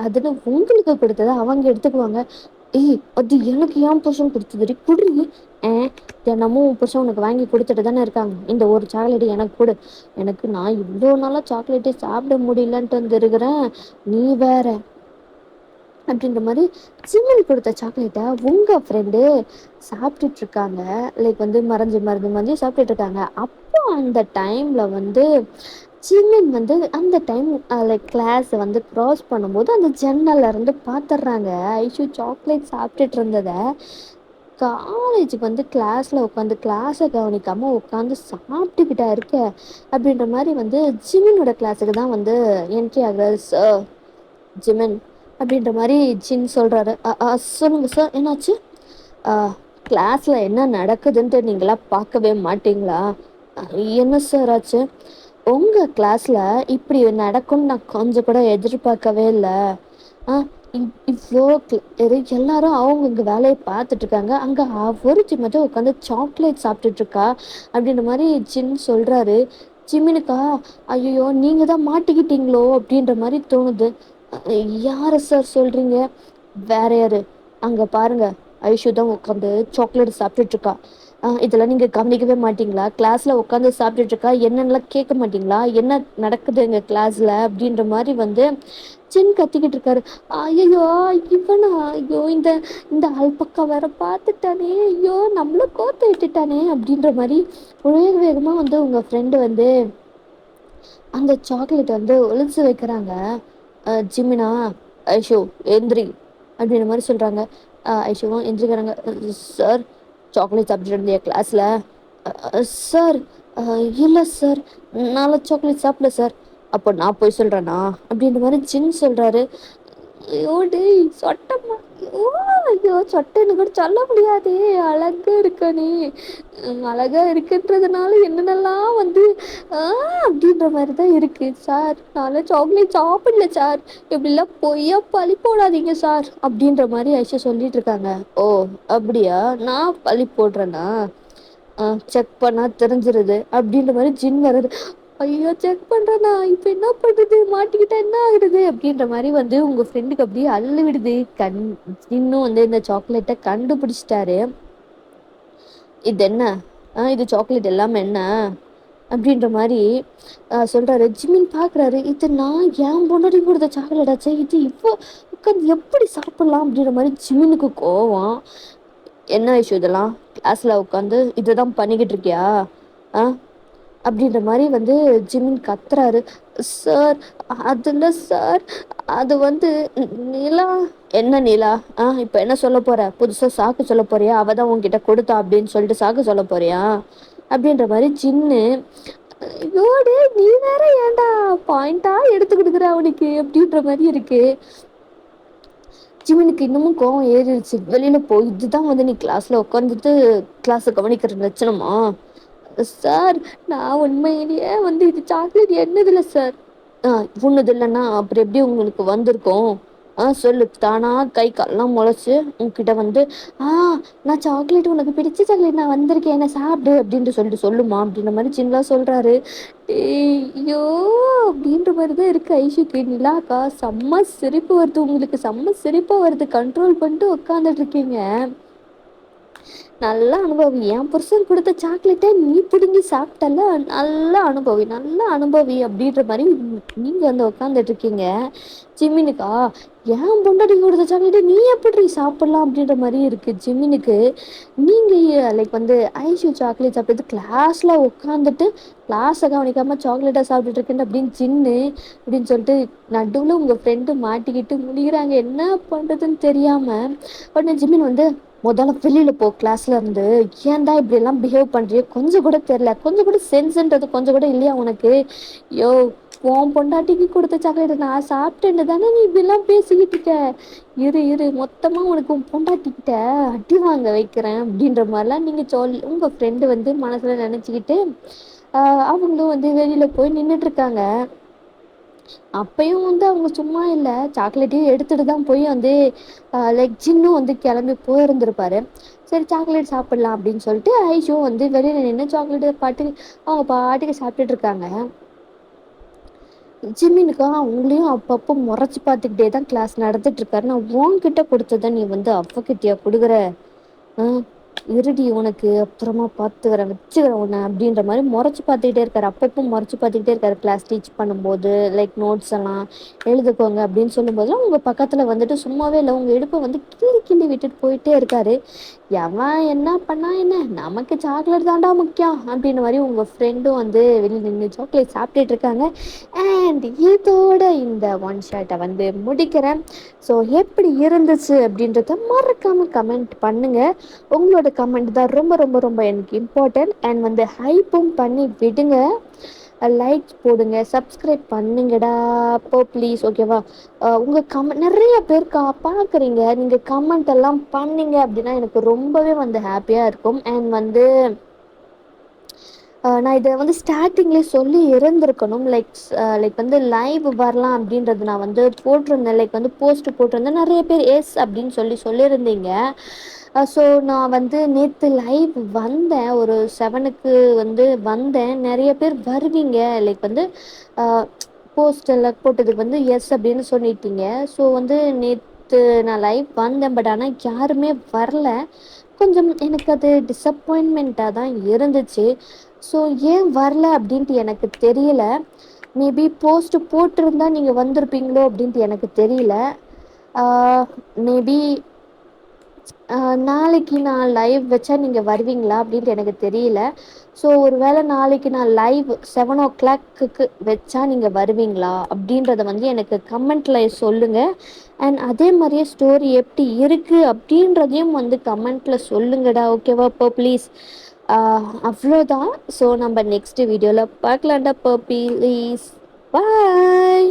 அதுன்னு உங்களுக்கு கொடுத்ததை அவங்க எடுத்துக்குவாங்க. ஏய் அது எனக்கு ஏன் புருஷன் கொடுத்தது குடு. தினமும் புருஷன் உனக்கு வாங்கி கொடுத்துட்டு தானே இருக்காங்க, இந்த ஒரு சாக்லேட்டு எனக்கு கொடு. எனக்கு நான் இவ்வளோ நாளாக சாக்லேட்டே சாப்பிட முடியலன்ட்டு வந்துருக்கிறேன், நீ வேற அப்படின்ற மாதிரி ஜிம்மன் கொடுத்த சாக்லேட்டை உங்கள் ஃப்ரெண்டு சாப்பிட்டுட்ருக்காங்க. லைக் வந்து மறைஞ்சு மறைஞ்சு மறைஞ்சு சாப்பிட்டுட்ருக்காங்க. அப்போ அந்த டைமில் வந்து ஜிம்மின் வந்து அந்த டைம் லைக் கிளாஸை வந்து க்ராஸ் பண்ணும்போது அந்த ஜன்னல்ல இருந்து பார்த்துட்றாங்க. ஐஷு சாக்லேட் சாப்பிட்டுட்டு இருந்ததை காலேஜுக்கு வந்து கிளாஸில் உட்காந்து கிளாஸை கவனிக்காமல் உட்காந்து சாப்பிட்டுக்கிட்டா இருக்க அப்படின்ற மாதிரி வந்து ஜிமினோட கிளாஸுக்கு தான் வந்து என்ட்ரி ஆகுறாரு. சார் ஜிமின் அப்படின்ற மாதிரி ஜின் சொல்கிறாரு. சொல்லுங்கள் சார், என்னாச்சு? கிளாஸில் என்ன நடக்குதுன்ட்டு நீங்களாம் பார்க்கவே மாட்டிங்களா? என்ன சார் ஆச்சு? உங்கள் கிளாஸில் இப்படி நடக்கும்னு நான் கொஞ்சம் கூட எதிர்பார்க்கவே இல்லை. இவ்வளோ எல்லாரும் அவங்க இங்கே வேலையை பார்த்துட்ருக்காங்க, அங்கே ஒருத்தி மட்டும் உட்காந்து சாக்லேட் சாப்பிட்டுட்ருக்கா அப்படின்ற மாதிரி ஜின் சொல்கிறாரு. ஜிமினுக்கா ஐயோ நீங்கள் தான் மாட்டிக்கிட்டீங்களோ அப்படின்ற மாதிரி தோணுது. யாரை சார் சொல்கிறீங்க? வேற யாரு? அங்கே பாருங்க, ஐஷு தான் உட்காந்து சாக்லேட் சாப்பிட்டுட்ருக்கா. இதெல்லாம் நீங்கள் கவனிக்கவே மாட்டிங்களா? கிளாஸில் உட்காந்து சாப்பிட்டுட்ருக்கா, என்னென்னலாம் கேட்க மாட்டிங்களா? என்ன நடக்குது எங்கள் கிளாஸில் அப்படின்ற மாதிரி வந்து சின் கத்திக்கிட்டு இருக்காரு. ஐயோ இவனா? ஐயோ இந்த இந்த அல்பக்கா வேற பார்த்துட்டானே, ஐயோ நம்மள கோத்து விட்டுட்டானே அப்படின்ற மாதிரி வேக வேகமாக வந்து உங்கள் ஃப்ரெண்டு வந்து அந்த சாக்லேட்டை வந்து ஒளிச்சு வைக்கிறாங்க. ஜிமினா, ஐஷோ எந்திரி அப்படின்ற மாதிரி சொல்கிறாங்க. ஐஷோவும் எந்திரிக்கிறாங்க. சார் சாக்லேட் சாப்பிட்டுட்டு இருந்தேன் கிளாஸில். சார் இல்லை சார், நான் சாக்லேட் சாப்பிடல சார். அப்போ நான் போய் சொல்கிறேன்னா அப்படின்ற மாதிரி ஜின் சொல்கிறாரு. ஐயோ டேய் சொட்டம்மா, ஐயோ ஐயோ சொட்டைன்னு கூட சொல்ல முடியாதே, அழகா இருக்க நீ. அழகா இருக்குன்றதுனால என்னென்னலாம் வந்து அப்படின்ற மாதிரி தான் இருக்கு சார். நான் சாக்லேட் சாப்பிடல சார், இப்படிலாம் பொய்யா பழி போடாதீங்க சார் அப்படின்ற மாதிரி ஐஷா சொல்லிட்டு இருக்காங்க. ஓ அப்படியா? நான் பழி போடுறேன்னா? செக் பண்ணால் தெரிஞ்சிருது அப்படின்ற மாதிரி ஜின் வருது. ஐயோ செக் பண்ணுறேண்ணா, இப்போ என்ன பண்ணுறது, மாட்டிக்கிட்டா என்ன ஆகுறது அப்படின்ற மாதிரி வந்து உங்கள் ஃப்ரெண்டுக்கு அப்படியே அள்ளு விடுது. இன்னும் வந்து இந்த சாக்லேட்டை கண்டுபிடிச்சிட்டாரு. இது என்ன? இது சாக்லேட் எல்லாமே என்ன அப்படின்ற மாதிரி சொல்கிறாரு. ஜிமின் பார்க்குறாரு, இது நான் என் பொண்டாட்டி கொடுத்த சாக்லேட் ஆச்சு, இது இப்போ உட்காந்து எப்படி சாப்பிட்லாம் அப்படின்ற மாதிரி ஜிமினுக்கு கோவம். என்ன விஷயம் இதெல்லாம்? கிளாஸில் உட்காந்து இதை தான் பண்ணிக்கிட்டு இருக்கியா? அப்படின்ற மாதிரி வந்து ஜிமின் கத்துறாரு. சார் அதில் சார் அது வந்து நிலா. என்ன நிலா? இப்போ என்ன சொல்ல போகிற? புதுசாக சாக்கு சொல்ல போறியா? அவள் தான் உங்ககிட்ட கொடுத்தா அப்படின்னு சொல்லிட்டு சாக்கு சொல்ல போறியா அப்படின்ற மாதிரி ஜின்னு. ஐயோடே நீ வேற ஏன்டா பாயிண்டா எடுத்து கொடுக்குற அவனுக்கு அப்படின்ற மாதிரி இருக்கு. ஜிமினுக்கு இன்னமும் கோவம் ஏறிடுச்சு. வெளியில் போய் இதுதான் வந்து நீ கிளாஸில் உட்காந்துட்டு கிளாஸை கவனிக்கிற லட்சணமா? சார் நான் உண்மையிலேயே வந்து இது சாக்லேட் என்னதில்ல சார். உன்னது இல்லைன்னா அப்புறம் எப்படி உங்களுக்கு வந்திருக்கும்? சொல்லு. தானா கை கால்லாம் முளைச்சு உன்கிட்ட வந்து ஆ நான் சாக்லேட் உனக்கு பிடிச்ச சாக்லேட் நான் வந்திருக்கேன் என்ன சாப்பிடு அப்படின்ட்டு சொல்லிட்டு சொல்லுமா அப்படின்ற மாதிரி சின்ன சொல்றாரு. ஐயோ அப்படின்ற மாதிரி தான் இருக்கு ஐஷுக்கு. நிலாக்கா செம்ம சிரிப்பு வருது, உங்களுக்கு செம்ம சிரிப்பா வருது, கண்ட்ரோல் பண்ணிட்டு உட்காந்துட்டு இருக்கீங்க. நல்ல அனுபவி. என் புருஷன் கொடுத்த சாக்லேட்டை நீ பிடுங்கி சாப்பிட்டல, நல்ல அனுபவி, நல்ல அனுபவி அப்படின்ற மாதிரி நீங்க வந்து உட்காந்துட்டு இருக்கீங்க. ஜிம்மினுக்கா ஏன் பொண்டாட்டி கொடுத்த சாக்லேட்டை நீ எப்படி சாப்பிடலாம் அப்படின்ற மாதிரி இருக்கு ஜிம்மினுக்கு. நீங்க லைக் வந்து ஐஷு சாக்லேட் சாப்பிட்டது கிளாஸ்ல உட்காந்துட்டு கிளாஸை கவனிக்காம சாக்லேட்டா சாப்பிட்டுட்டு இருக்கேன் அப்படின்னு ஜின்னு அப்படின்னு சொல்லிட்டு நடுவில் உங்க ஃப்ரெண்டு மாட்டிக்கிட்டு முடிகிறாங்க, என்ன பண்றதுன்னு தெரியாம. உடனே ஜிம்மின் வந்து முதல்ல வெளியில போ கிளாஸ்ல இருந்து. ஏன்டா இப்படி எல்லாம் பிஹேவ் பண்றியோ, கொஞ்சம் கூட தெரியல, கொஞ்சம் கூட சென்ஸ்ன்றது கொஞ்சம் கூட இல்லையா உனக்கு? யோ உன் பொண்டாட்டிக்கு கொடுத்த சாக்லேட் நான் சாப்பிட்டேன்னு தானே நீ இப்படிலாம் பேசிக்கிட்டு இருக்க. இரு இரு மொத்தமா உனக்கு உன் பொண்டாட்டிக்கிட்ட அடி வாங்க வைக்கிறேன் அப்படின்ற மாதிரிலாம் நீங்க உங்க ஃப்ரெண்டு வந்து மனசுல நினைச்சுக்கிட்டு அவங்களும் வந்து வெளியில போய் நின்றுட்டு இருக்காங்க. அப்பயும் வந்து அவங்க சும்மா இல்லை, சாக்லேட்டையும் எடுத்துட்டு தான் போய் வந்து லைக் ஜின்னும் வந்து கிளம்பி போயிருந்திருப்பாரு. சரி சாக்லேட் சாப்பிடலாம் அப்படின்னு சொல்லிட்டு ஐஷும் வந்து வெளியில நின்று சாக்லேட்டு அவங்க பாட்டுக்கு சாப்பிட்டுட்டு இருக்காங்க. ஜிம்மினுக்கா அவங்களையும் அப்பப்போ முறைச்சி பார்த்துக்கிட்டே தான் கிளாஸ் நடந்துட்டு இருக்காரு. நான் உன்கிட்ட கொடுத்ததை நீ வந்து அவகிட்டயா கொடுக்குற? இருடி உனக்கு அப்புறமா பார்த்துக்கிறேன், வச்சுக்கிறேன் உன்னை அப்படின்ற மாதிரி முறைச்சி பார்த்துக்கிட்டே இருக்காரு. அப்பப்போ முறைச்சி பார்த்துக்கிட்டே இருக்காரு கிளாஸ் டீச் பண்ணும்போது. லைக் நோட்ஸ் எல்லாம் எழுதுக்கோங்க அப்படின்னு சொல்லும்போது உங்க பக்கத்துல வந்துட்டு சும்மாவே இல்லை, உங்க இடுப்பை வந்து கிள்ளி கிள்ளி விட்டுட்டு போயிட்டே இருக்காரு. எவன் என்ன பண்ணா என்ன, நமக்கு சாக்லேட் தாண்டா முக்கியம் அப்படின்ற மாதிரி உங்க ஃப்ரெண்டும் வந்து வெளியே நின்று சாக்லேட் சாப்பிட்டுட்டு இருக்காங்க. அண்ட் இதோட இந்த ஒன் ஷாட்டை வந்து முடிக்கிறேன். ஸோ எப்படி இருந்துச்சு அப்படின்றத மறக்காம கமெண்ட் பண்ணுங்க. உங்களோட கமெண்ட் தான் ரொம்ப ரொம்ப ரொம்ப எனக்கு இம்பார்ட்டன்ட். அண்ட் வந்து ஹைப்பும் பண்ணி விடுங்க, லைக்ஸ் போடுங்க, சப்ஸ்கிரைப் பண்ணுங்கடா அப்போ ப்ளீஸ், ஓகேவா? உங்கள் கமெண்ட் நிறைய பேர் பார்க்குறீங்க, நீங்கள் கமெண்ட் எல்லாம் பண்ணீங்க அப்படின்னா எனக்கு ரொம்பவே வந்து ஹாப்பியாக இருக்கும். அண்ட் வந்து நான் இதை வந்து ஸ்டார்டிங்லேயே சொல்லி இருந்திருக்கணும். லைக் வந்து லைவ் வரலாம் அப்படின்றது நான் வந்து போட்டிருந்தேன், லைக் வந்து போஸ்ட் போட்டிருந்தேன். நிறைய பேர் எஸ் அப்படின்னு சொல்லியிருந்தீங்க. ஸோ நான் வந்து நேற்று லைவ் வந்தேன், ஒரு 7க்கு வந்து வந்தேன். நிறைய பேர் வருவீங்க, லைக் வந்து போஸ்டெல்லாம் போட்டதுக்கு வந்து எஸ் அப்படின்னு சொல்லிட்டீங்க. ஸோ வந்து நேற்று நான் லைவ் வந்தேன், பட் ஆனால் யாருமே வரல. கொஞ்சம் எனக்கு அது டிஸப்பாயின்மெண்ட்டாக தான் இருந்துச்சு. ஸோ ஏன் வரல அப்படின்ட்டு எனக்கு தெரியல. மேபி போஸ்ட்டு போட்டிருந்தா நீங்கள் வந்திருப்பீங்களோ அப்படின்ட்டு எனக்கு தெரியல. மேபி நாளைக்கு நான் லைவ் வச்சா நீங்கள் வருவீங்களா அப்படின்ட்டு எனக்கு தெரியல. ஸோ ஒரு வேளை நாளைக்கு நான் லைவ் 7 o'clock வச்சா நீங்கள் வருவீங்களா அப்படின்றத வந்து எனக்கு கமெண்ட்டில் சொல்லுங்கள். அண்ட் அதே மாதிரியே ஸ்டோரி எப்படி இருக்குது அப்படின்றதையும் வந்து கமெண்ட்டில் சொல்லுங்கடா, ஓகேவா? இப்போ ப்ளீஸ் அவ்வளோதான். ஸோ நம்ம நெக்ஸ்ட் வீடியோவில் பார்க்கலாம்டா ப்ளீஸ். பாய்.